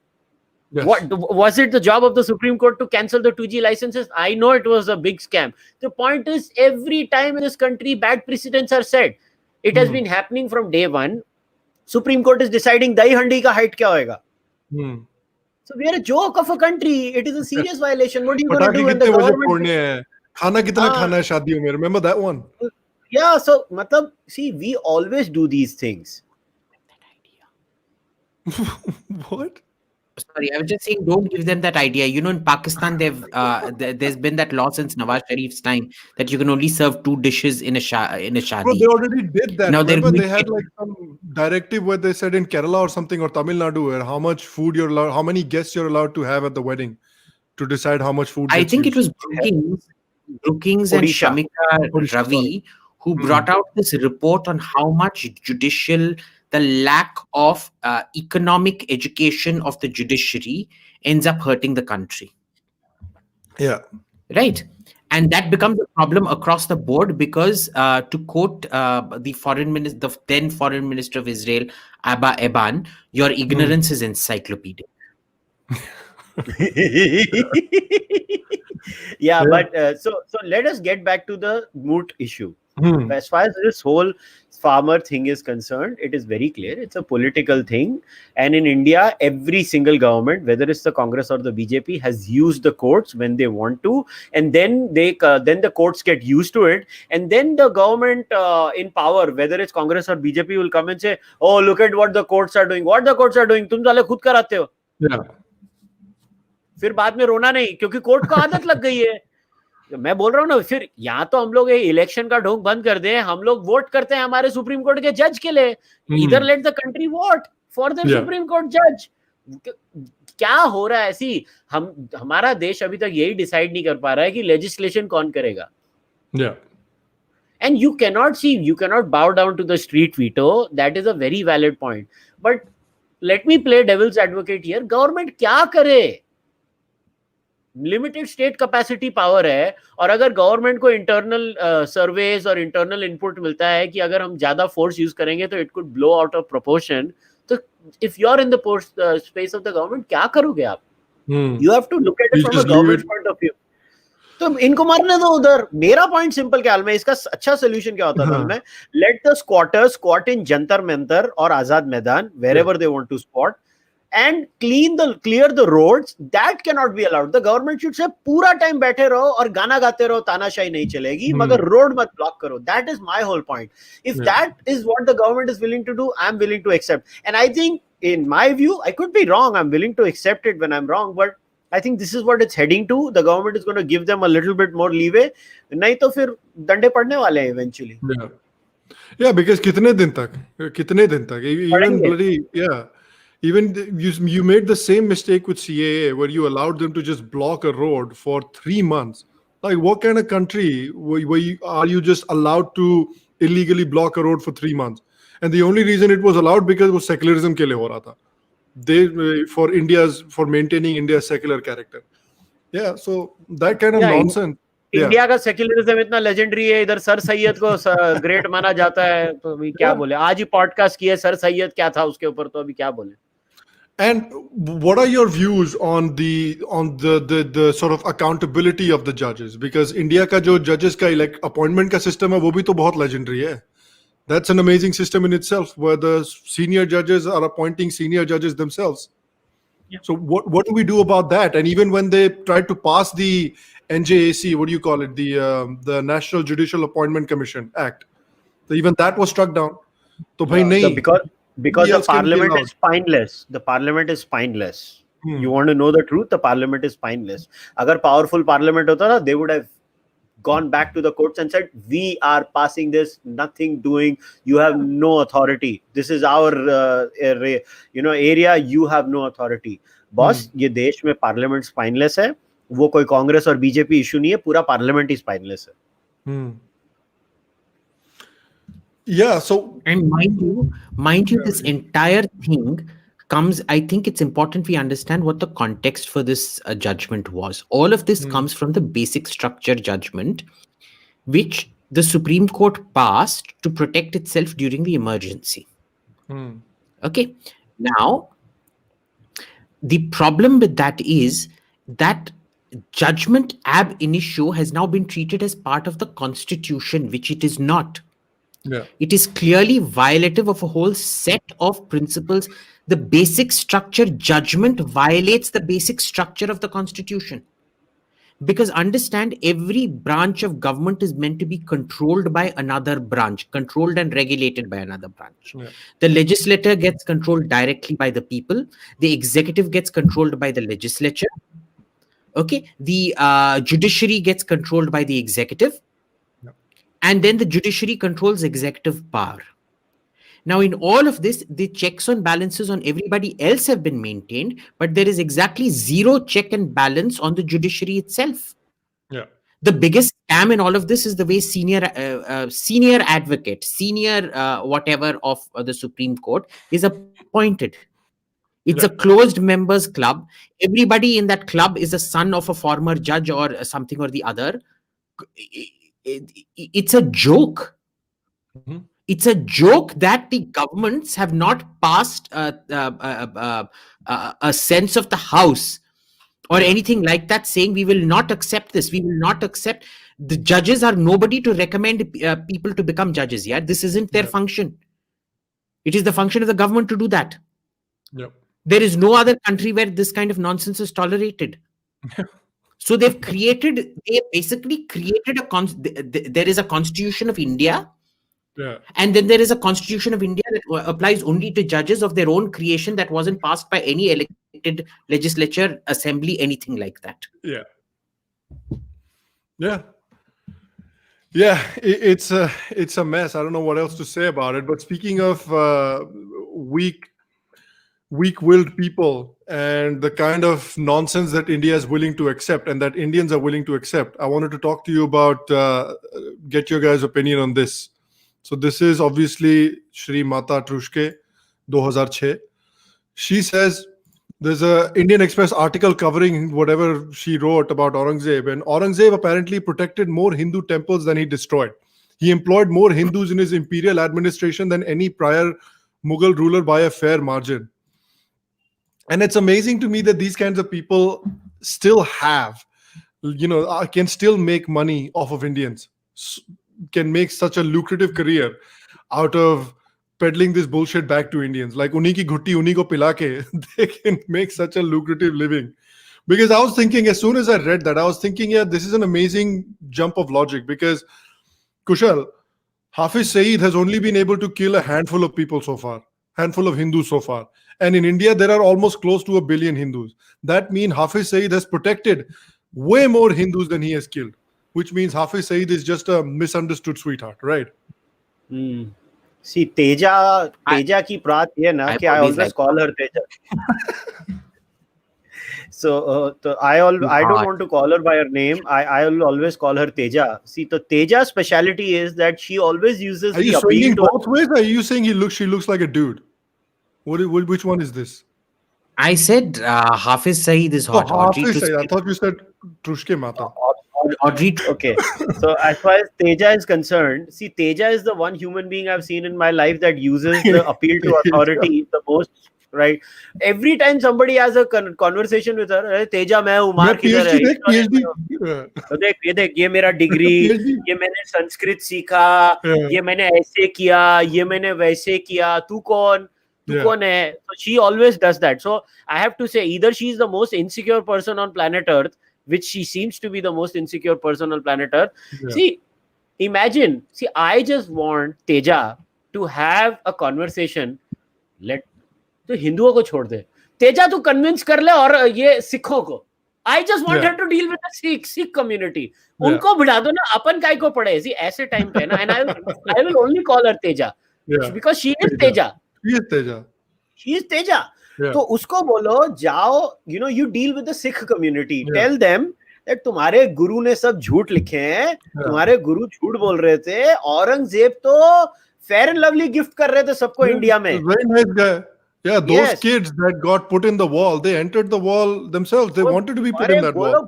Yes. What was it the job of the Supreme Court to cancel the 2G licenses? I know it was a big scam. The point is, every time in this country bad precedents are set. It has been happening from day one. Supreme Court is deciding dahi handi ka height kya hoega. So we are a joke of a country. It is a serious violation. What are you going to do when the government... Khana kitna khana hai shaadiyon mein? Remember that one? Yeah, so matlab, see, we always do these things. What? Sorry, I was just saying, don't give them that idea. In Pakistan, there's been that law since Nawaz Sharif's time that you can only serve two dishes in a Bro, they shadi. already did that. Now they're Remember, going they had like some directive where they said in Kerala or something, or Tamil Nadu, where how much food you're allowed, how many guests you're allowed to have at the wedding to decide how much food I gets think it used. was Brookings and Odisha. Shamika Odisha, sorry. Ravi who brought out this report on how much the lack of economic education of the judiciary ends up hurting the country. Yeah. Right. And that becomes a problem across the board because, to quote the then foreign minister of Israel, Abba Eban, your ignorance is encyclopedic. Yeah, but so let us get back to the moot issue. Hmm. As far as this whole farmer thing is concerned, it is very clear. It's a political thing. And in India, every single government, whether it's the Congress or the BJP, has used the courts when they want to. And then then the courts get used to it. And then the government in power, whether it's Congress or BJP, will come and say, oh, look at what the courts are doing. What the courts are doing? तुम साले खुद कराते हो. Yeah. फिर बाद में रोना नहीं क्योंकि कोर्ट को आदत लग गई है. मैं बोल रहा हूँ ना, फिर यहाँ तो हम लोग ये इलेक्शन का ढोंग बंद कर दें, हम लोग वोट करते हैं हमारे सुप्रीम कोर्ट के जज के लिए. इधर let the country vote for the supreme court जज. क्या हो रहा है? ऐसी हमारा देश अभी तक यही डिसाइड नहीं कर पा रहा है कि लेजिस्लेशन कौन करेगा. And you cannot bow down to the street veto. That is a very valid point. But let me play devil's advocate here. Government क्या करे? लिमिटेड स्टेट कैपेसिटी पावर है, और अगर गवर्नमेंट को इंटरनल सर्वेज और internal input मिलता है कि अगर हम ज्यादा फोर्स यूज करेंगे तो it could blow out of proportion, तो if you are in the space of the government, क्या करोगे आप? You have to look at it from a government point of view. तो इनको मारने दो उधर. मेरा पॉइंट सिंपल क्या है, इसका अच्छा सोल्यूशन क्या होता है? लेट द स्क्वाटर्स स्क्वाट इन जंतर मंतर और Azad Maidan, wherever they want to squat, and clear the roads. That cannot be allowed. The government should say पूरा टाइम बैठे रहो और गाना गाते रहो, तानाशाही नहीं चलेगी, मगर रोड मत ब्लॉक करो. That is my whole point. If that is what the government is willing to do, I'm willing to accept. And I think, in my view, I could be wrong. I'm willing to accept it when I'm wrong, but I think this is what it's heading to. The government is going to give them a little bit more leeway. नहीं तो फिर डंडे पड़ने वाले हैं eventually. Yeah, because कितने दिन तक even bloody, yeah. Even you made the same mistake with CAA, where you allowed them to just block a road for 3 months. Like, what kind of country are you just allowed to illegally block a road for 3 months? And the only reason it was allowed because it was secularism ke liye ho raha tha. For maintaining India's secular character. Yeah, so that kind of nonsense. India का secularism इतना legendary है, इधर sir Syed को great माना जाता है, तो अभी क्या बोले? आज ही पॉडकास्ट किए, सर सैयद क्या था उसके ऊपर, तो अभी क्या बोले? And what are your views on the sort of accountability of the judges? Because India का जो judges का appointment का system है, वो भी तो बहुत legendary है. That's an amazing system in itself, where the senior judges are appointing senior judges themselves. Yeah. So what do we do about that? And even when they tried to pass the NJAC, what do you call it? The National Judicial Appointment Commission Act. So even that was struck down. So bhai nahi. Because the parliament is spineless. The parliament is spineless. You want to know the truth? The parliament is spineless. Agar powerful parliament hota na, they would have gone back to the courts and said, we are passing this, nothing doing, you have no authority, this is our area, you have no authority. Boss, ये देश में parliament spineless है, वो कोई कांग्रेस और BJP issue नहीं है, पूरा पार्लियामेंट ही spineless है. Yeah, so and mind you, this entire thing comes, I think it's important we understand what the context for this judgment was. All of this comes from the basic structure judgment, which the Supreme Court passed to protect itself during the emergency. Okay. Now, the problem with that is that judgment ab initio has now been treated as part of the Constitution, which it is not. Yeah. It is clearly violative of a whole set of principles. The basic structure judgment violates the basic structure of the Constitution. Because understand, every branch of government is meant to be controlled by another branch, controlled and regulated by another branch. Yeah. The legislator gets controlled directly by the people. The executive gets controlled by the legislature. Okay, the judiciary gets controlled by the executive, Yeah. and then the judiciary controls executive power. Now, in all of this, the checks and balances on everybody else have been maintained, but there is exactly zero check and balance on the judiciary itself. Yeah. The biggest scam in all of this is the way senior advocate, senior whatever of the Supreme Court is appointed. It's a Yeah. closed members club. Everybody in that club is a son of a former judge or something or the other. It's a joke. Mhm. It's a joke that the governments have not passed a sense of the house or Yeah. anything like that, saying we will not accept this. We will not accept. The judges are nobody to recommend people to become judges. Yeah, this isn't their Yeah. function. It is the function of the government to do that. Yeah. There is no other country where this kind of nonsense is tolerated. So they basically created there is a constitution of India, Yeah. and then there is a constitution of India that applies only to judges of their own creation, that wasn't passed by any elected legislature, assembly, anything like that. Yeah. Yeah. Yeah. It's a mess. I don't know what else to say about it. But speaking of weak-willed people and the kind of nonsense that India is willing to accept and that Indians are willing to accept, I wanted to talk to you about, get your guys' opinion on this. So this is obviously Shri Mata Truschke, 2006. She says, there's a Indian Express article covering whatever she wrote about Aurangzeb, and Aurangzeb apparently protected more Hindu temples than he destroyed. He employed more Hindus in his imperial administration than any prior Mughal ruler by a fair margin. And it's amazing to me that these kinds of people still can still make money off of Indians, can make such a lucrative career out of peddling this bullshit back to Indians. Like uni ki ghutti uni ko pila ke, they can make such a lucrative living. Because I was thinking, as soon as I read that, I was thinking, yeah, this is an amazing jump of logic. Because Kushal, Hafiz Saeed has only been able to kill a handful of people so far, handful of Hindus so far. And in India, there are almost close to 1 billion Hindus. That means Hafiz Saeed has protected way more Hindus than he has killed, which means Hafiz Saeed is just a misunderstood sweetheart, right? See, Teja ki baat ye na ki I always call her Teja. So I don't want to call her by her name. I will always call her Teja. See, the Teja's speciality is that she always uses Are you the swinging appeal to. both ways? Or are you saying she looks like a dude? Which one is this? I said Hafiz Saeed is hot. Hafiz Saeed. I thought you said Truschke Mata. Audrey. Okay. So as far as Teja is concerned, see, Teja is the one human being I've seen in my life that uses the appeal to authority the most. Right. Every time somebody has a conversation with her, Teja, मैं हूँ, मार किधर है? देख ये देख, ये मेरा डिग्री, ये मैंने संस्कृत सीखा, ये मैंने ऐसे किया, ये मैंने वैसे किया, तू कौन है? So she always does that. So I have to say, either she is the most insecure person on planet Earth, which she seems to be the most insecure person on planet Earth. See, imagine. See, I just want Teja to have a conversation. तो हिंदुओं को छोड़ दे, तेजा तू convince कर ले, और ये सिखों को, I just want her to deal with the Sikh community, उनको भिड़ा दो ना, अपन काय को पड़े ऐसे टाइम पे ना. And I will only call her Teja because she is Teja. तो उसको बोलो, जाओ, you deal with the Sikh community. Tell them that तुम्हारे गुरु ने सब झूठ लिखे हैं, तुम्हारे गुरु झूठ बोल रहे थे, औरंगजेब तो फेयर एंड लवली गिफ्ट कर रहे थे सबको इंडिया में. Very nice guy. Yeah, those kids that got put in the wall, they entered the wall themselves. They wanted to be put in that wall.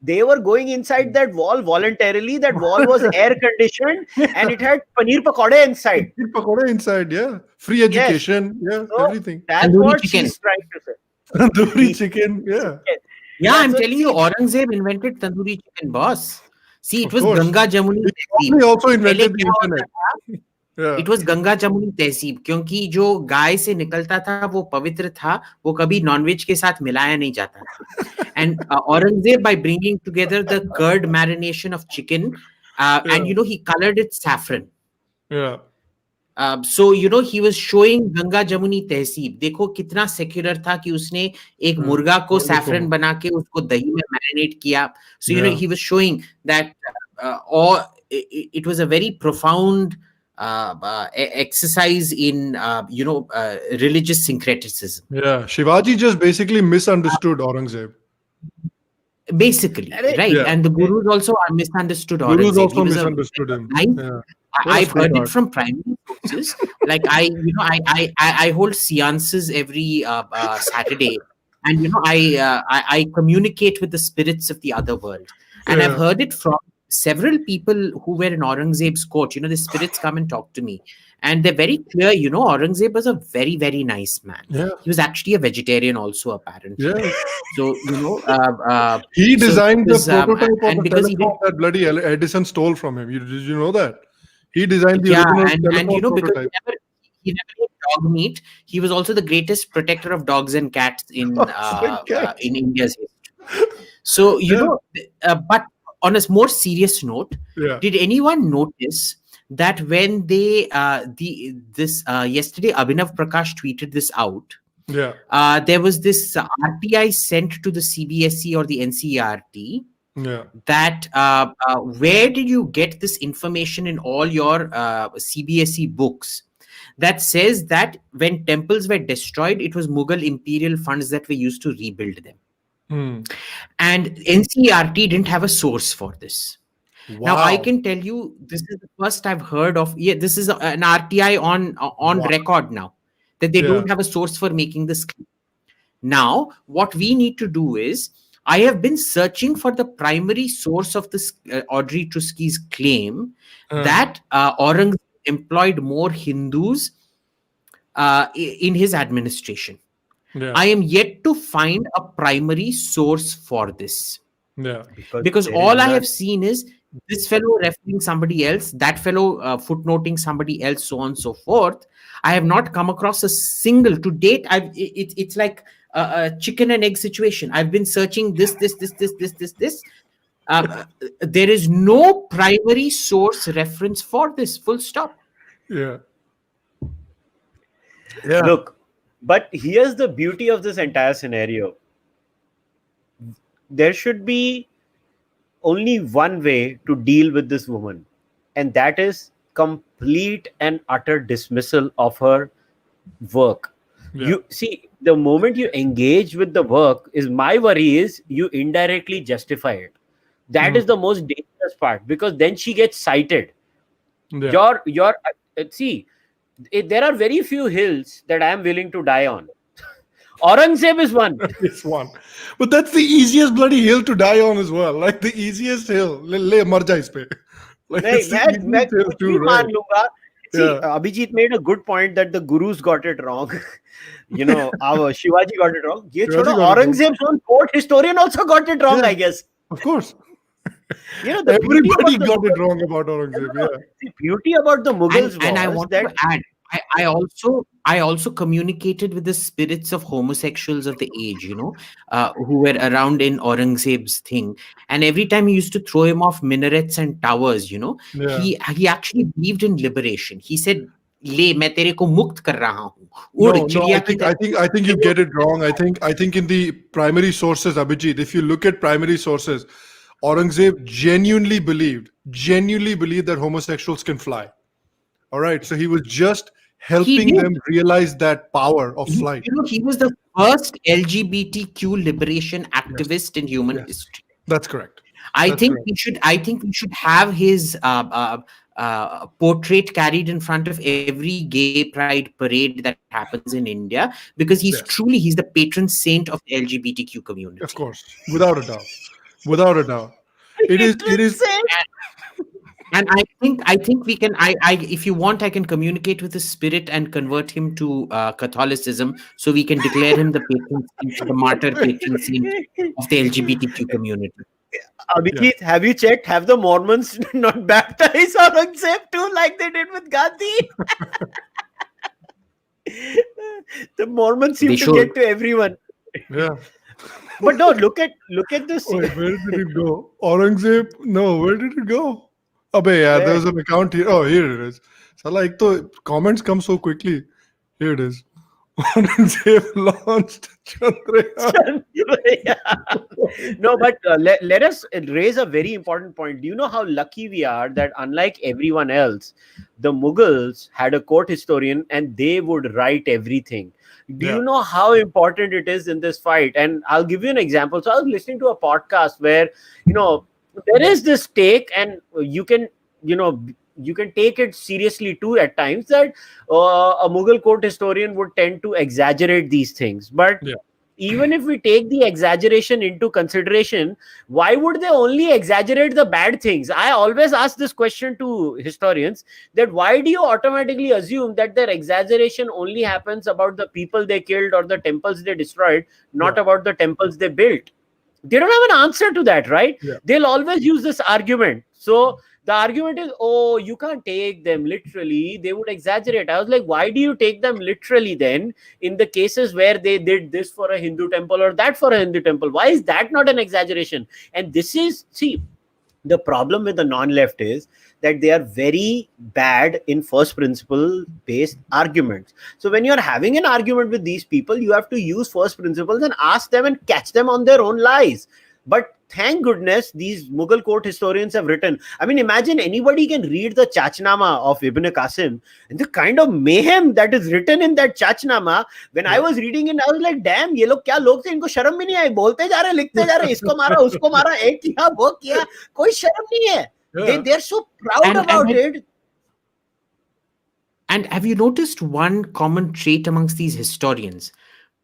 They were going inside that wall voluntarily. That wall was air conditioned and it had paneer pakode inside. Paneer pakode inside, yeah. Free education, so everything. That's Tandoori what chicken. she's trying to say. Tandoori chicken, yeah. Yeah, I'm telling you, Aurangzeb invented tandoori chicken, boss. See, it was course. Ganga Jamuni. He also invented the internet. Yeah. It was Ganga Jamuni Tehzeeb, क्योंकि जो गाय से निकलता था वो पवित्र था, वो कभी नॉनवेज के साथ मिलाया नहीं जाता था. And Aurangzeb, by bringing together the curd marination of chicken, and he colored it saffron. Yeah. So he was showing Ganga Jamuni Tehzeeb. देखो कितना secular था कि उसने एक मुर्गा को saffron बना के उसको दही में marinate किया. So he was showing that it was a very profound exercise in religious syncretism. Yeah. Shivaji just basically misunderstood Aurangzeb. Basically, right? Yeah. And the Gurus also misunderstood Gurus Aurangzeb. also He was misunderstood him. Yeah. I've heard it from primary sources. Like I hold seances every Saturday, and I communicate with the spirits of the other world, and I've heard it from several people who were in Aurangzeb's court. The spirits come and talk to me, and they're very clear. Aurangzeb was a very, very nice man. Yeah. He was actually a vegetarian also, apparently. Yeah. So he designed the prototype of and the because telephone that bloody Edison stole from him. Did you know that? He designed the original telephone because prototype. he never ate dog meat. He was also the greatest protector of dogs and cats in India's history. So but on a more serious note, did anyone notice that when they yesterday Abhinav Prakash tweeted this out? Yeah. There was this RTI sent to the CBSE or the NCERT. Yeah. That where did you get this information in all your CBSE books that says that when temples were destroyed, it was Mughal imperial funds that were used to rebuild them? And NCERT didn't have a source for this. Wow. Now I can tell you, this is the first I've heard of. Yeah, this is an RTI on record now, that they don't have a source for making this claim. Now what we need to do is, I have been searching for the primary source of this Audrey Truschke's claim that Aurangzeb employed more Hindus in his administration. Yeah. I am yet to find a primary source for this. Yeah. Because all I have seen is this fellow referring somebody else, that fellow footnoting somebody else, so on and so forth. I have not come across a single, to date, it's like a chicken and egg situation. I've been searching this. There is no primary source reference for this, full stop. Yeah. Look, but here's the beauty of this entire scenario. There should be only one way to deal with this woman, and that is complete and utter dismissal of her work. You see, the moment you engage with the work, my worry is you indirectly justify it. That is the most dangerous part, because then she gets cited. There are very few hills that I am willing to die on. Aurangzeb is one. It's one. But that's the easiest bloody hill to die on as well. Like the easiest hill. Le mar ja is pe. Like See, Abhijit made a good point that the Gurus got it wrong. Our Shivaji got it wrong. Aurangzeb's own court historian also got it wrong, I guess. Of course. Everybody got it wrong about Aurangzeb. The beauty about the Mughals and I want to add, I also communicated with the spirits of homosexuals of the age, who were around in Aurangzeb's thing. And every time he used to throw him off minarets and towers, he actually believed in liberation. He said, "Le, main tere ko mukt kar raha hu." I think you get it wrong. I think in the primary sources, Abhijit, if you look at primary sources, Aurangzeb genuinely believed that homosexuals can fly. All right, so he was just helping them realize that power of flight. He was the first LGBTQ liberation activist in human history. That's correct. I think we should have his portrait carried in front of every gay pride parade that happens in India, because he's the patron saint of the LGBTQ community. Of course, without a doubt. It is. And I think we can. If you want, I can communicate with his spirit and convert him to Catholicism, so we can declare him the patron saint, the martyr patron saint of the LGBTQ community. Abhijit, have you checked? Have the Mormons not baptized Aurangzeb too, like they did with Gandhi? The Mormons They seem to should. get to everyone. Yeah. But no, look at this. Wait, where did it go? Aurangzeb? No, where did it go? Abe, yeah, Where? there's an account here. Oh, here it is. So, like, the comments come so quickly. Here it is. Aurangzeb launched Chandrayaan. Yeah. No, but let us raise a very important point. Do you know how lucky we are that, unlike everyone else, the Mughals had a court historian and they would write everything? Do Yeah. you know how important it is in this fight? And I'll give you an example. So I was listening to a podcast where, there is this take, and you can take it seriously too at times, that a Mughal court historian would tend to exaggerate these things. But Yeah. even if we take the exaggeration into consideration, why would they only exaggerate the bad things? I always ask this question to historians, that why do you automatically assume that their exaggeration only happens about the people they killed or the temples they destroyed, not Yeah. about the temples they built? They don't have an answer to that, right? Yeah. They'll always use this argument. So the argument is, oh, you can't take them literally, they would exaggerate. I was like, why do you take them literally then in the cases where they did this for a Hindu temple or that for a Hindu temple? Why is that not an exaggeration? And this is, see, the problem with the non-left is that they are very bad in first principle based arguments. So when you're having an argument with these people, you have to use first principles and ask them and catch them on their own lies. But thank goodness these Mughal court historians have written. I mean, imagine anybody can read the Chachnama of Ibn Qasim, and the kind of mayhem that is written in that Chachnama. When I was reading it, I was like, damn, ये लोग क्या लोग थे, इनको शर्म भी नहीं आई, बोलते जा रहे, लिखते जा रहे, इसको मारा, उसको मारा, एक किया, वो किया, कोई शर्म नहीं है. Yeah. They're so proud And- about and- it. And have you noticed one common trait amongst these historians?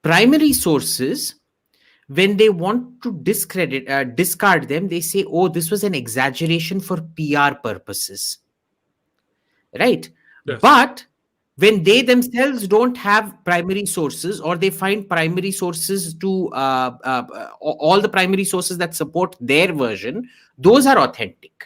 Primary sources, when they want to discard them, they say, oh, this was an exaggeration for PR purposes. Right? Yes. But when they themselves don't have primary sources, or they find primary sources to all the primary sources that support their version, those are authentic.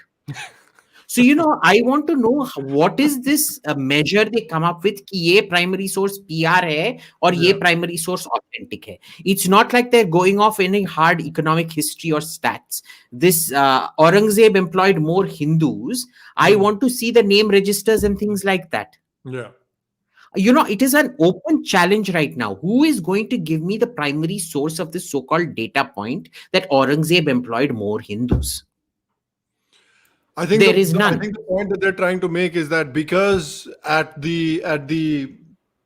So, I want to know what is this measure they come up with कि ये primary source PR है और ये primary source authentic है. It's not like they're going off any hard economic history or stats. This Aurangzeb employed more Hindus. I want to see the name registers and things like that. Yeah. It is an open challenge right now. Who is going to give me the primary source of this so-called data point that Aurangzeb employed more Hindus? I think There is I none. think the point that they're trying to make is that because at the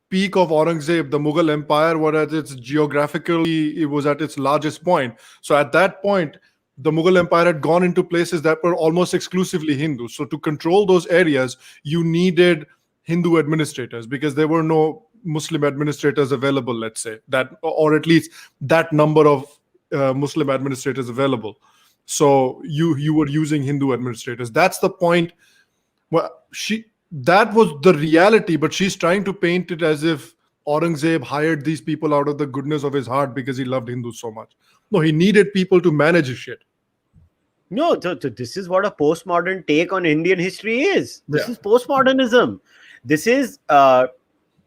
peak of Aurangzeb, the Mughal Empire was at its geographically, it was at its largest point. So at that point, the Mughal Empire had gone into places that were almost exclusively Hindu. So to control those areas, you needed Hindu administrators because there were no Muslim administrators available, let's say, that, or at least that number of Muslim administrators available. So you were using Hindu administrators. That's the point. Well, that was the reality, but she's trying to paint it as if Aurangzeb hired these people out of the goodness of his heart because he loved Hindus so much. No, he needed people to manage his shit. No, this is what a postmodern take on Indian history is. This Yeah. is postmodernism. This is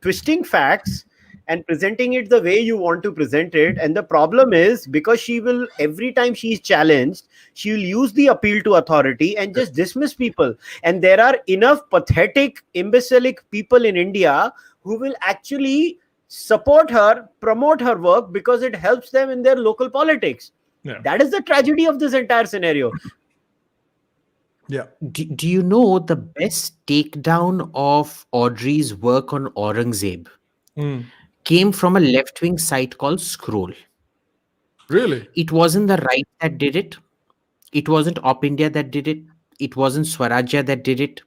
twisting facts and presenting it the way you want to present it. And the problem is, because she will, every time she is challenged, she will use the appeal to authority and just dismiss people. And there are enough pathetic, imbecilic people in India who will actually support her, promote her work because it helps them in their local politics. Yeah. That is the tragedy of this entire scenario. Yeah. Do you know the best takedown of Audrey's work on Aurangzeb came from a left-wing site called Scroll? Really? It wasn't the right that did it. It wasn't Op India that did it. It wasn't Swarajya that did it.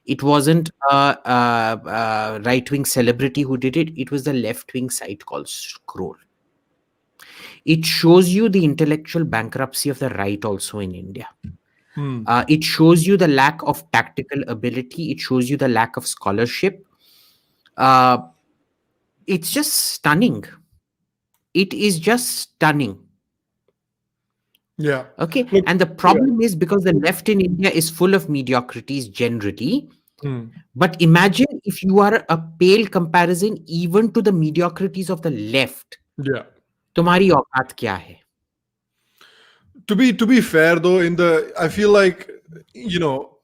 It wasn't a right-wing celebrity who did it. It was the left-wing site called Scroll. It shows you the intellectual bankruptcy of the right also in India. It shows you the lack of tactical ability. It shows you the lack of scholarship. It's just stunning. It is just stunning. Yeah. Okay. Look, And the Yeah. problem is because the left in India is full of mediocrities generally. hmm, But imagine if you are a pale comparison even to the mediocrities of the left. yeah. तुम्हारी औकात क्या है? To be fair though, I feel like, you know,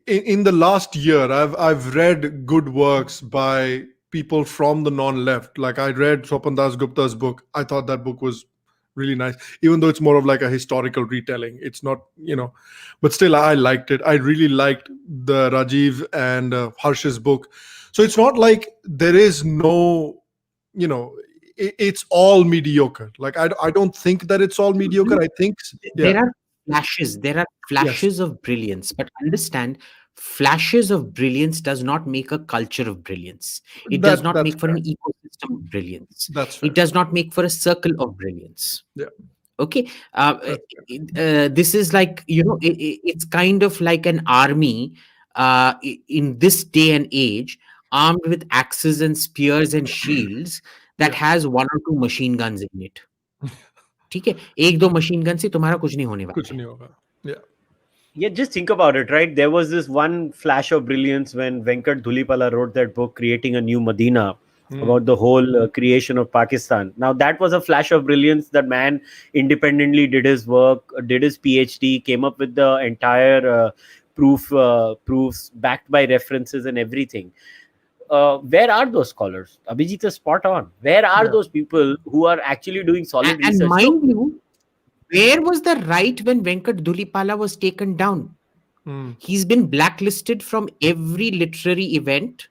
in the last year, I've read good works by people from the non-left. Like I read Swapan Das Gupta's book. I thought that book was really nice, even though it's more of like a historical retelling. It's not, but still I liked it. I really liked the Rajiv and Harsh's book. So it's not like there is no, it's all mediocre. Like I don't think that it's all mediocre. I think, yeah, There are flashes. There are yes, flashes of brilliance. But understand, flashes of brilliance does not make a culture of brilliance. It does not that's make for fair. an ecosystem of brilliance. That's It fair. does not make for a circle of brilliance. Yeah, Okay. that's fair. This is like, it's kind of like an army in this day and age, armed with axes and spears and shields, that Yeah, has one or two machine guns in it. ठीक है, एक दो machine gun से तुम्हारा कुछ नहीं होने वाला कुछ है. नहीं होगा. Yeah. Yeah, just think about it, right? There was this one flash of brilliance when Venkat Dhulipala wrote that book, Creating a New Medina, about the whole creation of Pakistan. Now, that was a flash of brilliance. That man independently did his work, did his PhD, came up with the entire proofs backed by references and everything. Where are those scholars? Abhijit is spot on. Where are Yeah. those people who are actually doing solid And research? mind you, where was the right when Venkat Dhulipala was taken down? Hmm. He's been blacklisted from every literary event.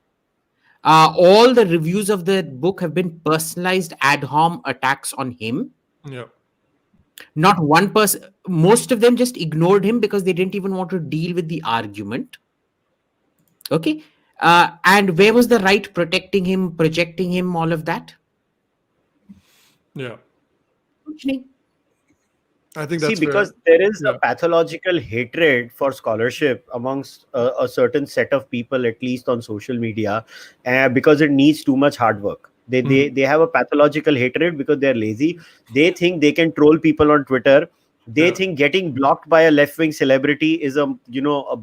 All the reviews of the book have been personalized ad hom attacks on him. Yeah. Not one person, most of them just ignored him because they didn't even want to deal with the argument. Okay. And where was the right protecting him, projecting him, all of that? Yeah. कुछ नहीं. I think See, that's because fair. there is Yeah. a pathological hatred for scholarship amongst a certain set of people, at least on social media, because it needs too much hard work. They have a pathological hatred because they're lazy. They think they can troll people on Twitter. They Yeah. think getting blocked by a left-wing celebrity is a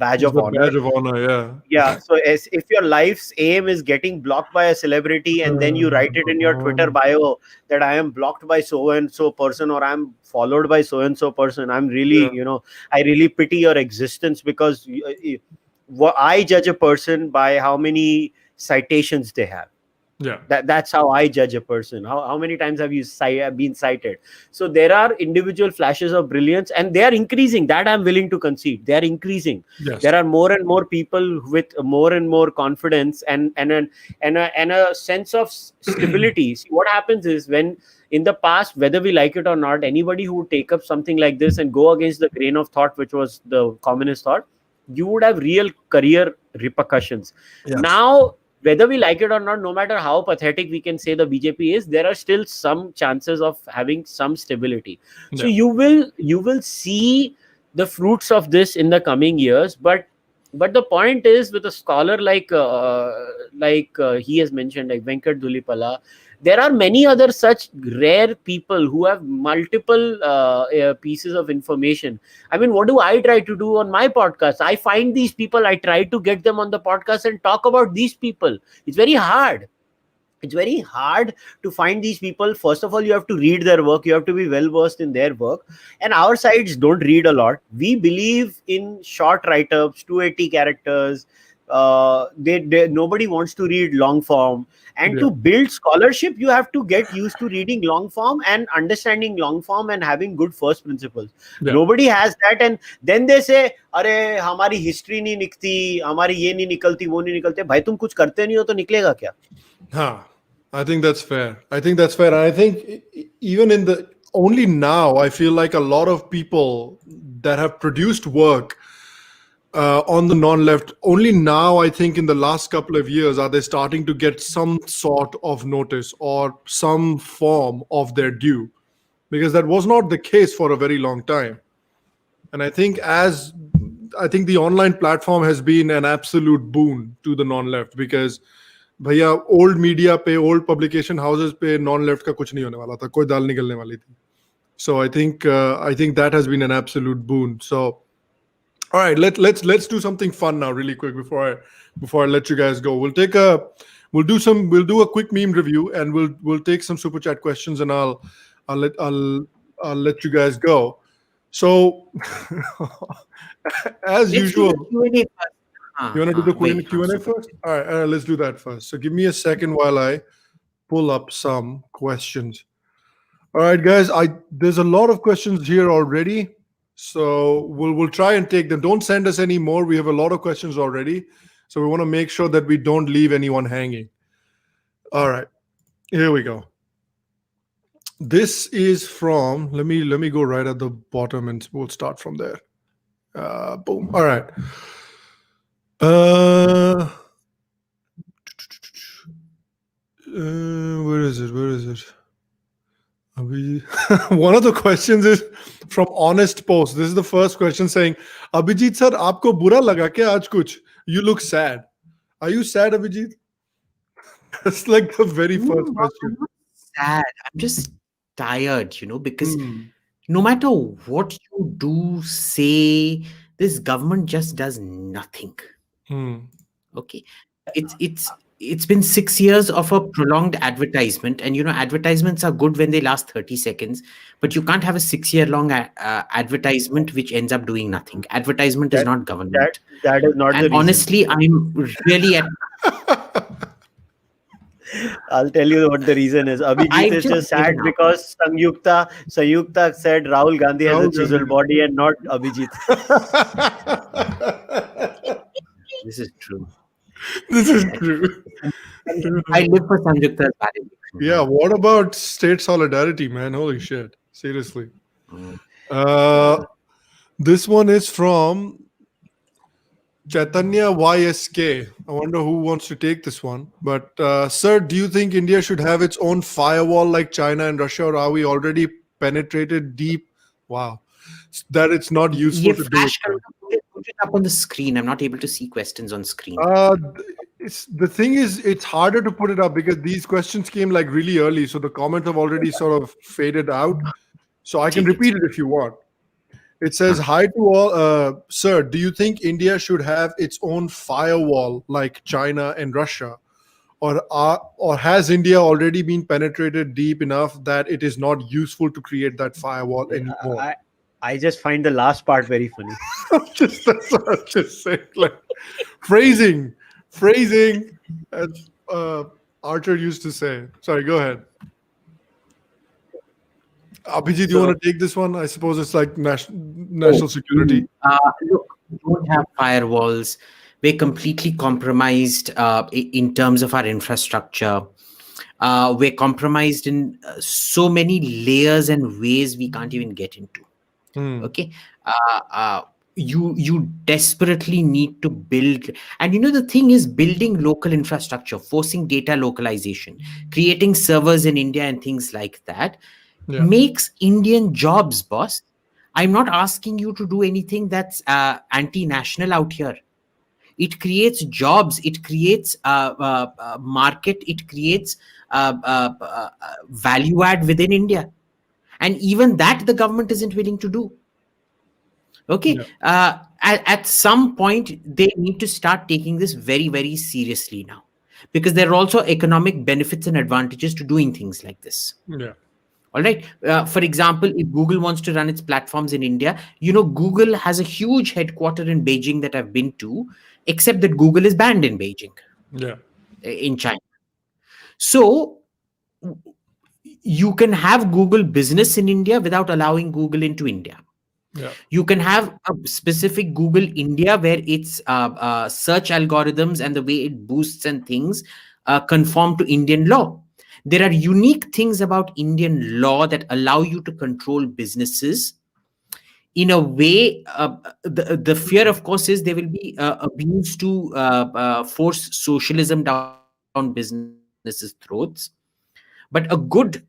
badge It's of a honor. badge of honor. Yeah. Yeah, so if your life's aim is getting blocked by a celebrity and then you write it in your Twitter bio that I am blocked by so and so person or I'm followed by so and so person, I'm really, Yeah. I really pity your existence, because I judge a person by how many citations they have. Yeah. That's how I judge a person. How many times have you been cited? So there are individual flashes of brilliance, and they are increasing. That I'm willing to concede. They are increasing. Yes. There are more and more people with more and more confidence and a sense of stability. See, what happens is, when in the past, whether we like it or not, anybody who would take up something like this and go against the grain of thought, which was the communist thought, you would have real career repercussions. Yes. Now, whether we like it or not, no matter how pathetic we can say the BJP is, there are still some chances of having some stability. So Yeah. you will see the fruits of this in the coming years. But the point is, with a scholar like he has mentioned, like Venkat Dhulipala, there are many other such rare people who have multiple pieces of information. I mean, what do I try to do on my podcast? I find these people, I try to get them on the podcast and talk about these people. It's very hard. It's very hard to find these people. First of all, you have to read their work. You have to be well versed in their work. And our sides don't read a lot. We believe in short write-ups, 280 characters. Nobody wants to read long form. And Yeah. to build scholarship, you have to get used to reading long form and understanding long form and having good first principles. Yeah. Nobody has that. And then they say, अरे हमारी history नहीं निकलती, हमारी ये नहीं निकलती, वो नहीं निकलते. भाई तुम कुछ करते नहीं हो तो निकलेगा क्या? I think that's fair. And I think even only now, I feel like a lot of people that have produced work on the non-left, only now, I think in the last couple of years, are they starting to get some sort of notice or some form of their due, because that was not the case for a very long time. And I think the online platform has been an absolute boon to the non-left, because भैया old media पे, old publication houses पे non left का कुछ नहीं होने वाला था, कोई दाल निकलने वाली थी. So I think that has been an absolute boon. So all right, let's do something fun now, really quick, before I let you guys go. We'll do a quick meme review, and we'll take some super chat questions, and I'll let I'll I'll let you guys go. So as Let's do usual, the Q&A first. you want to do the Wait, Q&A super. first? All right, let's do that first. So give me a second while I pull up some questions. All right, guys. There's a lot of questions here already, so we'll try and take them. Don't send us any more. We have a lot of questions already, so we want to make sure that we don't leave anyone hanging. All right, here we go. This is from. Let me go right at the bottom, and we'll start from there. Boom. All right. Where is it? Where is it? One of the questions is from Honest Post. This is the first question saying, Abhijit sir, आपको बुरा लगा क्या आज कुछ? You look sad. Are you sad, Abhijit? That's like the very No, first I'm question. not sad. I'm just tired, because Hmm. no matter what you do, say, this government just does nothing. Hmm. Okay. It's been 6 years of a prolonged advertisement, and advertisements are good when they last 30 seconds, but you can't have a 6 year long advertisement which ends up doing nothing. Advertisement is That not that government. that is not the And reason. honestly, I'm really at I'll tell you what the reason is. Abhijit I've is just just sad given up. because Sanyukta said Rahul Gandhi has a Rahul chiseled Gandhi. body and not Abhijit. This is true. This is true. I live for Sanjukta's validation. Yeah, what about state solidarity, man? Holy shit. Seriously. Mm. This one is from Chaitanya YSK. I wonder who wants to take this one. But, sir, do you think India should have its own firewall like China and Russia, or are we already penetrated deep? Wow. That it's not useful Ye to do it. flash kar put it up on the screen. I'm not able to see questions on screen. The thing is, it's harder to put it up because these questions came like really early. So the comments have already sort of faded out. So I can Take it. repeat it if you want. It says, hi to all. Sir, do you think India should have its own firewall like China and Russia? Or has India already been penetrated deep enough that it is not useful to create that firewall anymore? I just find the last part very funny. That's what I'm just saying. Like, phrasing, as Archer used to say. Sorry, go ahead. Abhijit, you want to take this one? I suppose it's like national security. Look, we don't have firewalls. We're completely compromised in terms of our infrastructure. We're compromised in so many layers and ways we can't even get into. Okay. You desperately need to build, and the thing is, building local infrastructure, forcing data localization, creating servers in India and things like that makes Indian jobs, boss. I'm not asking you to do anything that's anti-national out here. It creates jobs, it creates market, it creates value add within India, and even that the government isn't willing to do. Okay. At some point they need to start taking this very, very seriously now, because there are also economic benefits and advantages to doing things like this. All right. For example, if Google wants to run its platforms in India, Google has a huge headquarter in Beijing that I've been to, except that Google is banned in Beijing, in China. So you can have Google business in India without allowing Google into India. You can have a specific Google India where its search algorithms and the way it boosts and things conform to Indian law. There are unique things about Indian law that allow you to control businesses in a way. The fear, of course, is there will be abuse to force socialism down businesses' throats. But a good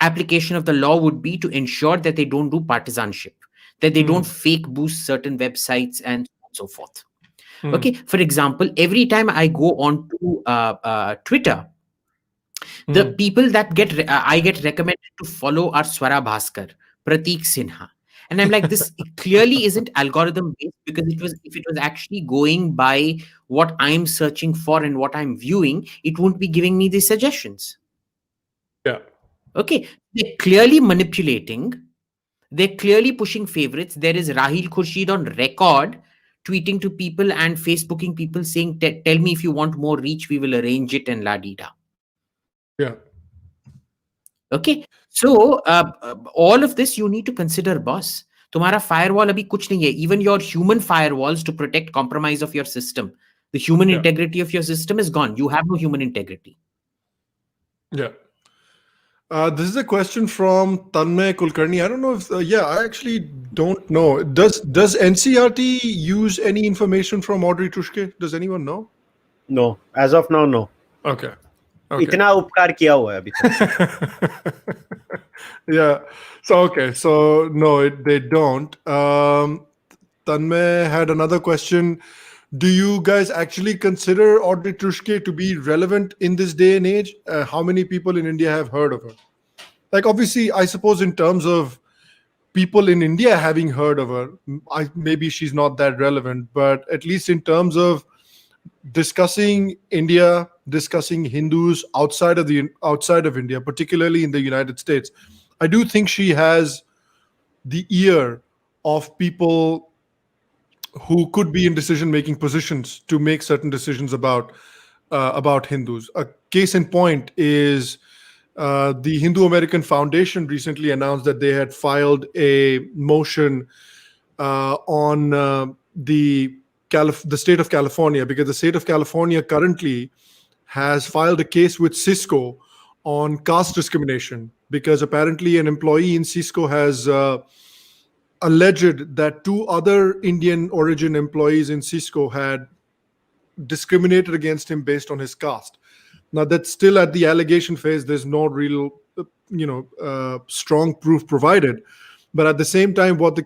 application of the law would be to ensure that they don't do partisanship, that they don't fake boost certain websites and so forth. Okay. For example, every time I go on to Twitter, the people that I get recommended to follow are Swara Bhaskar, Pratik Sinha. And I'm like, this clearly isn't algorithm based, because if it was actually going by what I'm searching for and what I'm viewing, it won't be giving me the suggestions. Yeah. Okay. They're clearly manipulating. They're clearly pushing favorites. There is Rahil Khurshid on record tweeting to people and Facebooking people saying, tell me if you want more reach, we will arrange it, and la di da. Yeah. Okay. So all of this you need to consider, boss. तुम्हारा firewall अभी कुछ नहीं है. Even your human firewalls to protect compromise of your system, the human integrity of your system is gone. You have no human integrity. Yeah. This is a question from Tanmay Kulkarni. I don't know if, I actually don't know. Does NCRT use any information from Audrey Truschke? Does anyone know? No, as of now, no. Okay. इतना उपकार किया हुआ है अभी तक. Yeah. So no, they don't. Tanmay had another question. Do you guys actually consider Audrey Truschke to be relevant in this day and age? How many people in India have heard of her? Like, obviously, I suppose in terms of people in India having heard of her, maybe she's not that relevant, but at least in terms of discussing India, discussing Hindus outside of India, particularly in the United States, I do think she has the ear of people who could be in decision-making positions to make certain decisions about Hindus. A case in point is the Hindu American Foundation recently announced that they had filed a motion on the state of California, because the state of California currently has filed a case with Cisco on caste discrimination, because apparently an employee in Cisco has alleged that two other Indian origin employees in Cisco had discriminated against him based on his caste. Now, that's still at the allegation phase. There's no real, strong proof provided. But at the same time, what the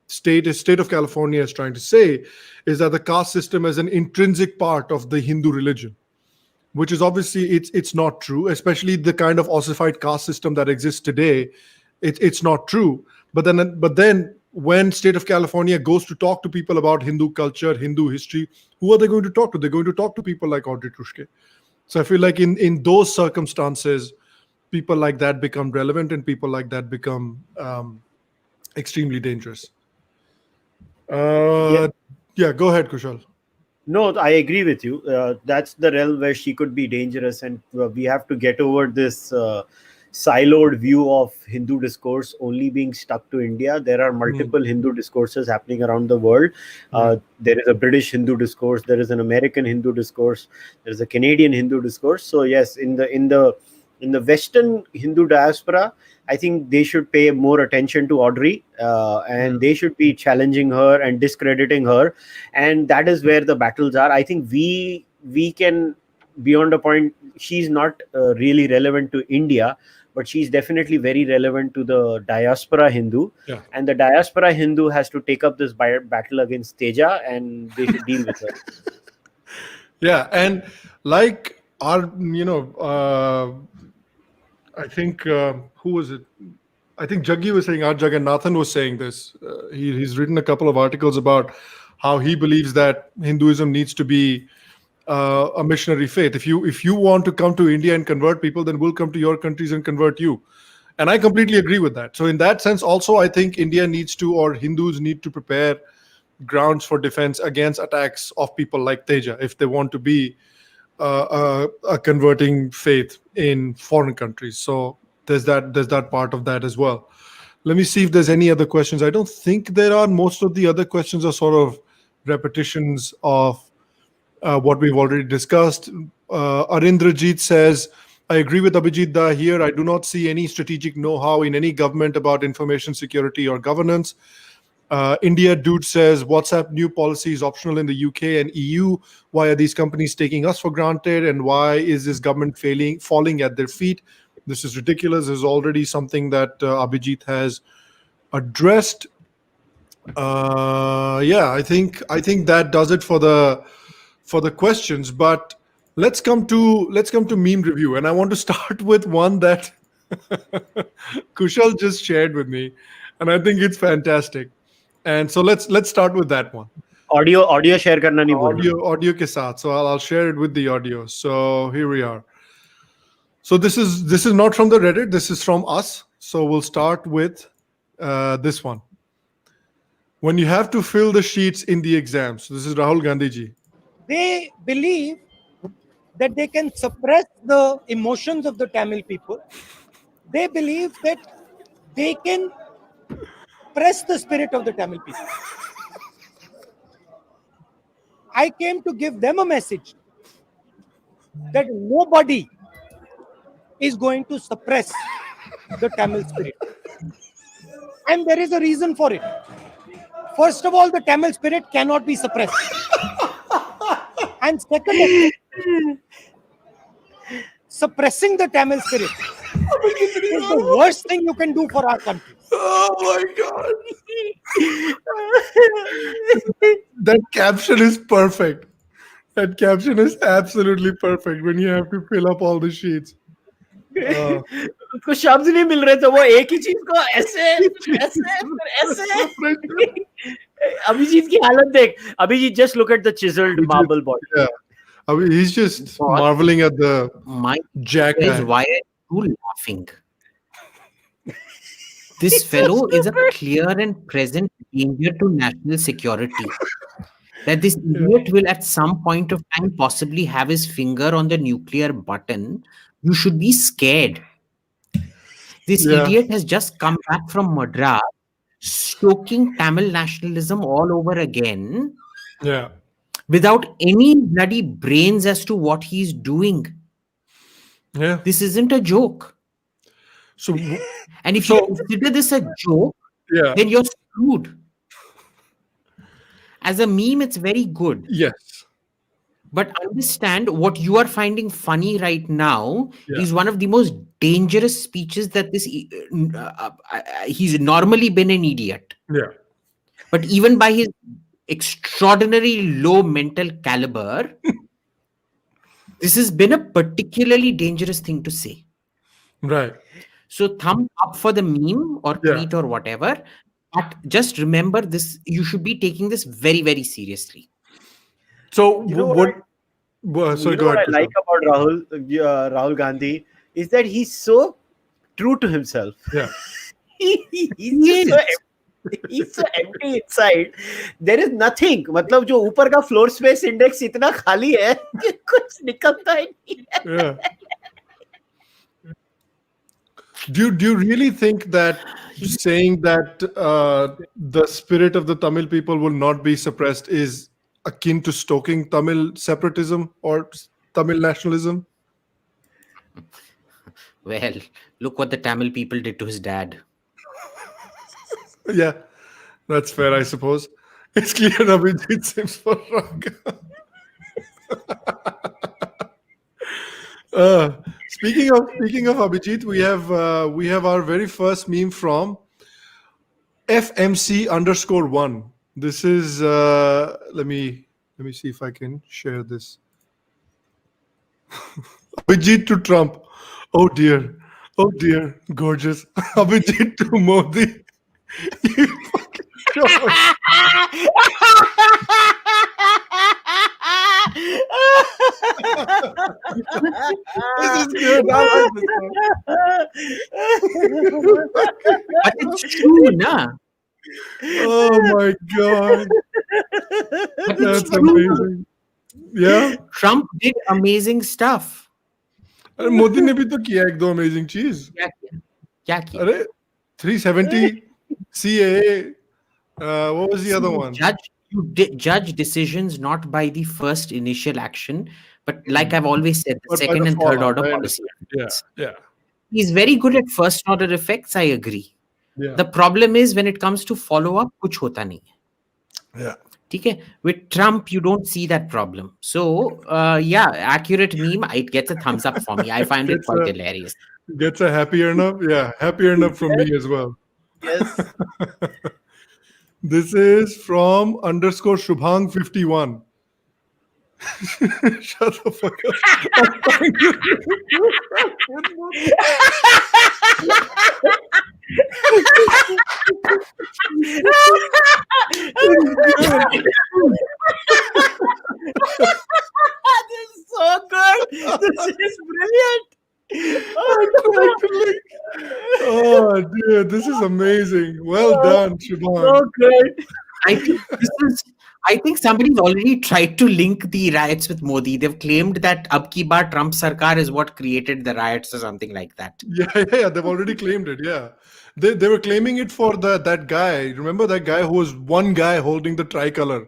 state of California is trying to say is that the caste system is an intrinsic part of the Hindu religion, which is obviously it's not true. Especially the kind of ossified caste system that exists today, it's not true. But then when state of California goes to talk to people about Hindu culture, Hindu history, who are they going to talk to? They're going to talk to people like Audrey Truschke. So I feel like in those circumstances, people like that become relevant, and people like that become extremely dangerous. Yeah, go ahead, Kushal. No, I agree with you. That's the realm where she could be dangerous, and we have to get over this siloed view of Hindu discourse only being stuck to India. There are multiple Hindu discourses happening around the world. There is a British Hindu discourse. There is an American Hindu discourse. There is a Canadian Hindu discourse. So yes, in the Western Hindu diaspora, I think they should pay more attention to Audrey, and they should be challenging her and discrediting her. And that is where the battles are. I think we can, beyond a point, she's not really relevant to India, but she's definitely very relevant to the diaspora Hindu. Yeah. And the diaspora Hindu has to take up this battle against Teja, and they should deal with her. Yeah, and like our, I think, who was it? I think Jaggi was saying, R. Jagannathan was saying this. He's written a couple of articles about how he believes that Hinduism needs to be a missionary faith. If you want to come to India and convert people, then we'll come to your countries and convert you. And I completely agree with that. So in that sense, also, I think India needs to, or Hindus need to prepare grounds for defense against attacks of people like Teja, if they want to be a converting faith in foreign countries. So there's that part of that as well. Let me see if there's any other questions. I don't think there are. Most of the other questions are sort of repetitions of what we've already discussed. Arindrajit says, I agree with Abhijit Da here. I do not see any strategic know-how in any government about information security or governance. India Dude says, WhatsApp new policy is optional in the UK and EU. Why are these companies taking us for granted? And why is this government falling at their feet? This is ridiculous. This is already something that Abhijit has addressed. I think that does it for the questions. But let's come to meme review, and I want to start with one that Kushal just shared with me, and I think it's fantastic. And so let's start with that one. Audio share करना नहीं भूलना. Audio ke saath. So I'll share it with the audio. So here we are. So this is not from the Reddit. This is from us. So we'll start with this one. When you have to fill the sheets in the exams. So this is Rahul Gandhi ji. They believe that they can suppress the emotions of the Tamil people. They believe that they can press the spirit of the Tamil people. I came to give them a message that nobody is going to suppress the Tamil spirit. And there is a reason for it. First of all, the Tamil spirit cannot be suppressed. And second, suppressing the Tamil spirit is the worst thing you can do for our country. Oh my God. That caption is perfect. That caption is absolutely perfect when you have to fill up all the sheets. उसको शब्द नहीं मिल रहे थे, वो एक ही चीज को ऐसे ऐसे अभिजीत की हालत देख. Abhijit, just look at the chiseled marble body. Yeah. I mean, he's just marveling at the My jackass. is why are you laughing? This fellow is a clear and present danger to national security. That this idiot will at some point of time possibly have his finger on the nuclear button. You should be scared. This idiot has just come back from Madras, stoking Tamil nationalism all over again. Yeah. Without any bloody brains as to what he's doing. Yeah. This isn't a joke. So, and if you consider this a joke, then you're screwed. As a meme, it's very good. Yes. But understand what you are finding funny right now is one of the most dangerous speeches that this he's normally been an idiot. Yeah. But even by his extraordinarily low mental caliber, this has been a particularly dangerous thing to say. Right. So thumb up for the meme or tweet or whatever. But just remember this, you should be taking this very, very seriously. So You know what I like about Rahul Gandhi is that he's so true to himself. Yeah. He's so empty inside. There is nothing. मतलब जो ऊपर का floor space index इतना खाली है कि कुछ निकलता ही नहीं है. Yeah. Do you really think that saying that the spirit of the Tamil people will not be suppressed is akin to stoking Tamil separatism or Tamil nationalism? Well, look what the Tamil people did to his dad. Yeah, that's fair, I suppose. It's clear Abhijit seems for wrong. Speaking of Abhijit, we have our very first meme from FMC_1. This is let me see if I can share this. Abhijit to Trump. Oh dear, gorgeous. Abhijit to Modi. You fucking joke. This is good. I like this one. But it's true, nah. Oh my God. But That's it's true. amazing. Yeah. Trump did amazing stuff. अरे मोदी ने भी तो किया एक दो amazing चीज. क्या किया? अरे 370 CAA. What was the other one? You judge decisions not by the first initial action, but like I've always said, the second and third order policy. Yeah. He's very good at first order effects, I agree. Yeah. The problem is when it comes to follow up, kuch hota nahi. Yeah. Okay? With Trump, you don't see that problem. So, accurate meme, it gets a thumbs up for me. I find it quite hilarious. Gets a happier enough? Yeah, happier enough from me as well. Yes. This is from _Shubhang51. Shut the fuck up. click the link. Oh, dude, this is amazing. Well done, Shubham. So good. I think somebody's already tried to link the riots with Modi. They've claimed that Ab Ki Baar Trump Sarkar is what created the riots or something like that. Yeah. They've already claimed it. Yeah, they were claiming it for that guy. Remember that guy who was one guy holding the tricolor,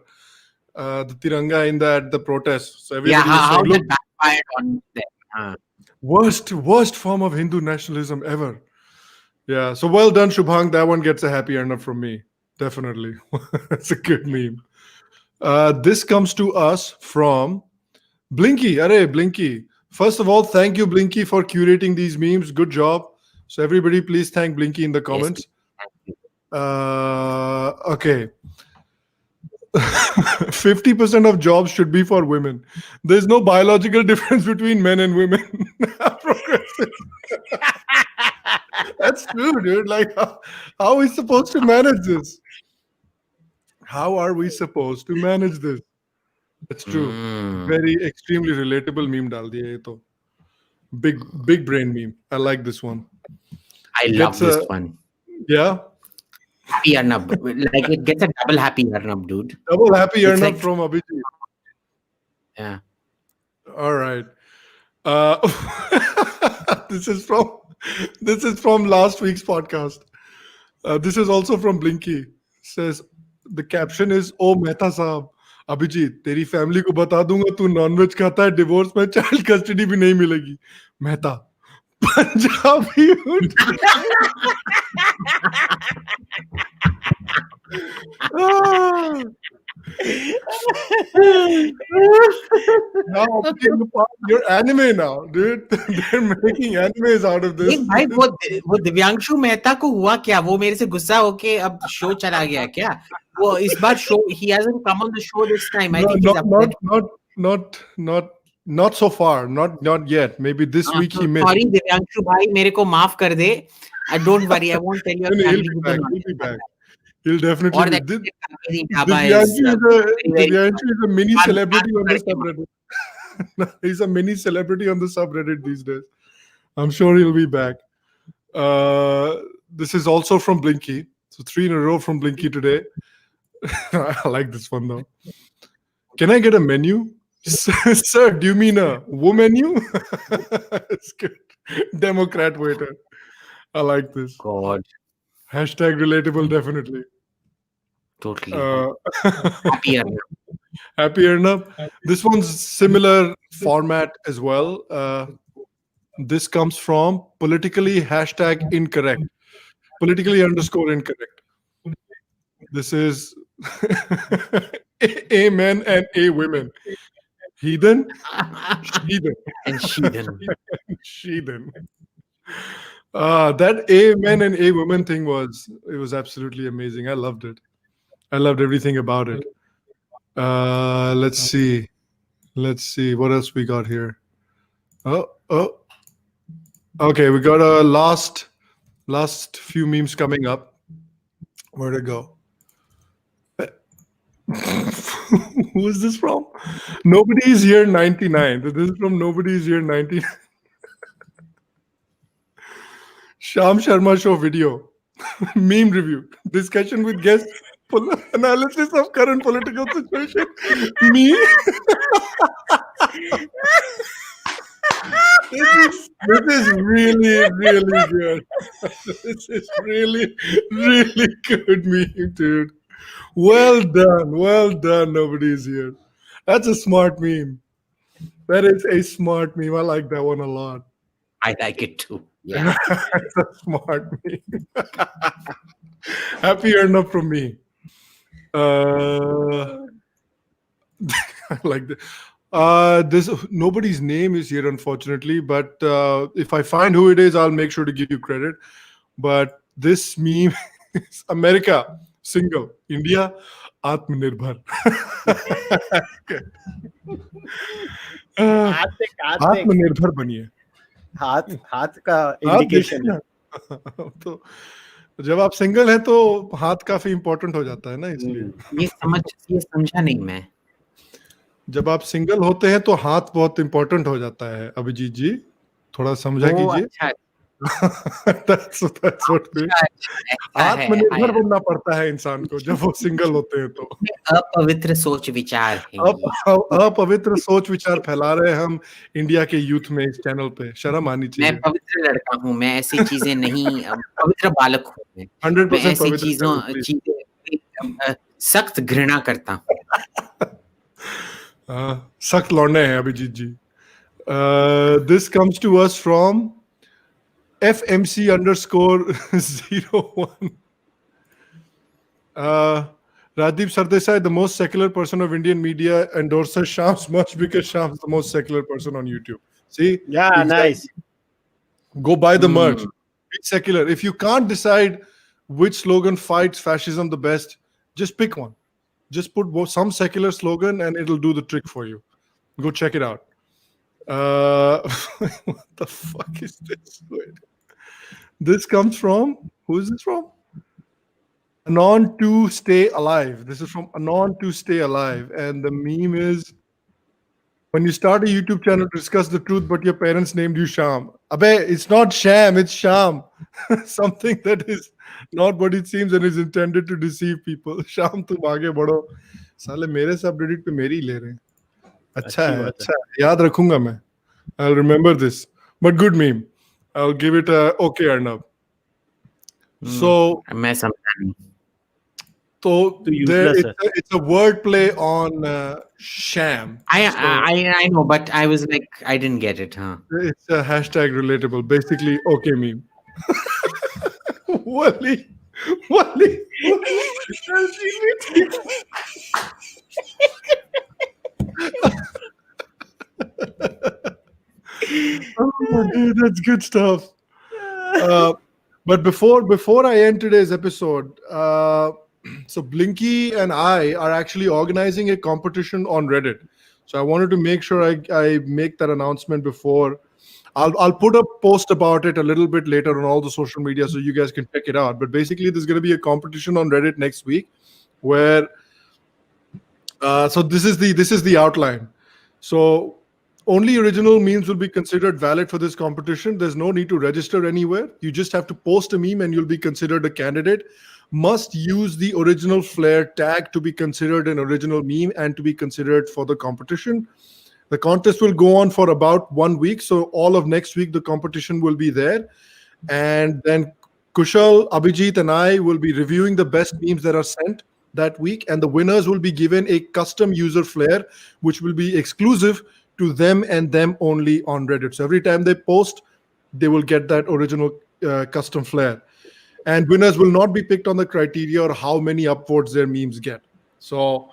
the tiranga in the protest. So everybody was How saying, look, that backfired on them. worst form of Hindu nationalism ever. Yeah. So well done, Shubhang. That one gets a happy earner from me. Definitely. That's a good meme. This comes to us from Blinky. Arey, Blinky. First of all, thank you, Blinky, for curating these memes. Good job. So everybody, please thank Blinky in the comments. Okay. 50% of jobs should be for women. There's no biological difference between men and women. Progressive. That's true, dude. Like, how are we supposed to manage this? How are we supposed to manage this? That's true. Very extremely relatable meme dal diya ye to. Big brain meme. I like this one. I love this one. Yeah. Happy Arnab. Like it gets a double happy Arnab, dude. Double happy Arnab like, from Abhijit. Yeah. All right. This is from last week's podcast. This is also from Blinky. Says the caption is, "Oh Mehta Saab, Abhijit, तेरी family को बता दूंगा तू nonveg खाता है, divorce में child custody भी नहीं मिलेगी." Mehta Punjabi now you're anime now, dude. They're making animes out of this. भाई वो दिव्यांशु मेहता को हुआ क्या? वो मेरे से गुस्सा होके अब शो चला गया क्या? वो इस बार show he hasn't come on the show this time. I think he's upset. Not so far. Not yet. Maybe this week he missed. Sorry, Divyanshu bhai, मेरे को माफ कर दे. Don't worry, I won't tell your family. He'll be back. He'll definitely or be. that Divyanshu is a mini celebrity on the subreddit. He's a mini celebrity on the subreddit these days. I'm sure he'll be back. This is also from Blinky. So 3 in a row from Blinky today. I like this one though. Can I get a menu? Sir, do you mean a woman menu? It's good. Democrat waiter. I like this. God. Hashtag relatable, definitely. Totally. Happy Arnab. Happy Arnab. This one's similar format as well. This comes from politically #incorrect. Politically _incorrect. This is A men and A women. Heathen, Sheathen. And Sheathen. Sheathen. That A men and A women thing was absolutely amazing. I loved it. I loved everything about it. Let's see what else we got here. Oh. Okay, we got a last few memes coming up. Where'd it go? Who is this from? Nobody's here 99. This is from Nobody's here 99. Sham Sharma show video. Meme review. Discussion with guests. Analysis of current political situation. Me. This is really, really good. This is really, really good meme, dude. Well done. Nobody's here. That's a smart meme. That is a smart meme. I like that one a lot. I like it too. Yeah. That's a smart meme. Happy earn up from me. I like that. This nobody's name is here, unfortunately, but if I find who it is, I'll make sure to give you credit. But this meme is America single, India Atmanirbhar. आत्मनिर्भर बनिए. हाथ का indication है. तो जब आप single हैं तो हाथ काफी इंपॉर्टेंट हो जाता है ना, इसलिए ये समझा नहीं मैं. जब आप सिंगल होते हैं तो हाथ बहुत इंपॉर्टेंट हो जाता है. अभिजीत जी थोड़ा समझा कीजिए. that's what we आत्मनिर्भर बनना पड़ता है इंसान को जब वो सिंगल होते हैं तो अपवित्र सोच विचार है ये। अपवित्र सोच विचार फैला रहे हैं हम इंडिया के यूथ में इस चैनल पे, शर्म आनी मैं चाहिए। पवित्र लड़का हूँ, मैं ऐसी चीजें नहीं, पवित्र बालक हूँ मैं 100% ऐसी पवित्र चीजों चैनल, please। चीजें सख्त घृणा करता हूँ। सख्त लौंडे हैं अभिजीत जी। This comes to us from FMC_01. Radip Sardesai, the most secular person of Indian media, endorses Shams much because Shams the most secular person on YouTube. See? Yeah, Exactly. nice. Go buy the merch. Be secular. If you can't decide which slogan fights fascism the best, just pick one. Just put some secular slogan and it'll do the trick for you. Go check it out. What the fuck is this? Wait. This comes from, who is this from? Anon to Stay Alive. This is from Anon to Stay Alive. And the meme is, when you start a YouTube channel to discuss the truth, but your parents named you Sham. Abey, it's not Sham, it's Sham. Something that is not what it seems and is intended to deceive people. Sham, tum aage badho. साले मेरे subreddit पे मेरी ले रहे हैं. अच्छा है, अच्छा है. याद रखूंगा मैं. I'll remember this. But good meme. I'll give it a okay Arnab. So मैं समझा नहीं। So it's a wordplay on sham. I know, but I was like, I didn't get it, huh? It's a hashtag relatable. Basically, okay meme. Wally. Oh, dude, that's good stuff. But before I end today's episode, so Blinky and I are actually organizing a competition on Reddit. So I wanted to make sure I make that announcement before. I'll put a post about it a little bit later on all the social media so you guys can check it out. But basically, there's going to be a competition on Reddit next week where. So this is the outline. So only original memes will be considered valid for this competition. There's no need to register anywhere. You just have to post a meme and you'll be considered a candidate. Must use the original flair tag to be considered an original meme and to be considered for the competition. The contest will go on for about 1 week. So all of next week, the competition will be there. And then Kushal, Abhijit, and I will be reviewing the best memes that are sent that week. And the winners will be given a custom user flair, which will be exclusive to them and them only on Reddit. So every time they post, they will get that original custom flair. And winners will not be picked on the criteria or how many upvotes their memes get. So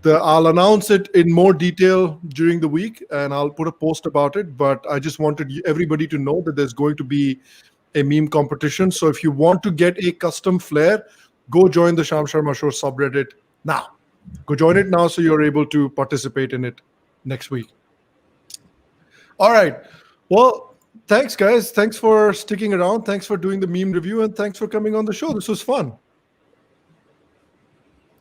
I'll announce it in more detail during the week and I'll put a post about it. But I just wanted everybody to know that there's going to be a meme competition. So if you want to get a custom flair, go join the Sham Sharma Show subreddit now. Go join it now so you're able to participate in it next week. All right. Well, thanks, guys. Thanks for sticking around. Thanks for doing the meme review, and thanks for coming on the show. This was fun.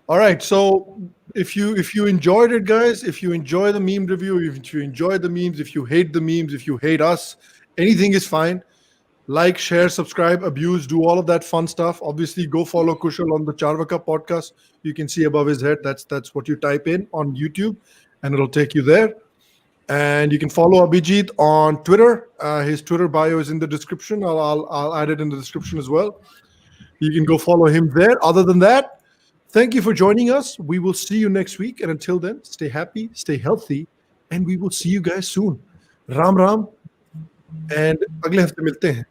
All right. So if you enjoyed it, guys, if you enjoy the meme review, if you enjoy the memes, if you hate the memes, if you hate us, anything is fine. Like, share, subscribe, abuse, do all of that fun stuff. Obviously, go follow Kushal on the Charvaka podcast. You can see above his head. That's what you type in on YouTube, and it'll take you there. And you can follow Abhijit on Twitter. His Twitter bio is in the description. I'll add it in the description as well. You can go follow him there. Other than that, thank you for joining us. We will see you next week. And until then, stay happy, stay healthy, and we will see you guys soon. Ram Ram. And agle hafte milte hain.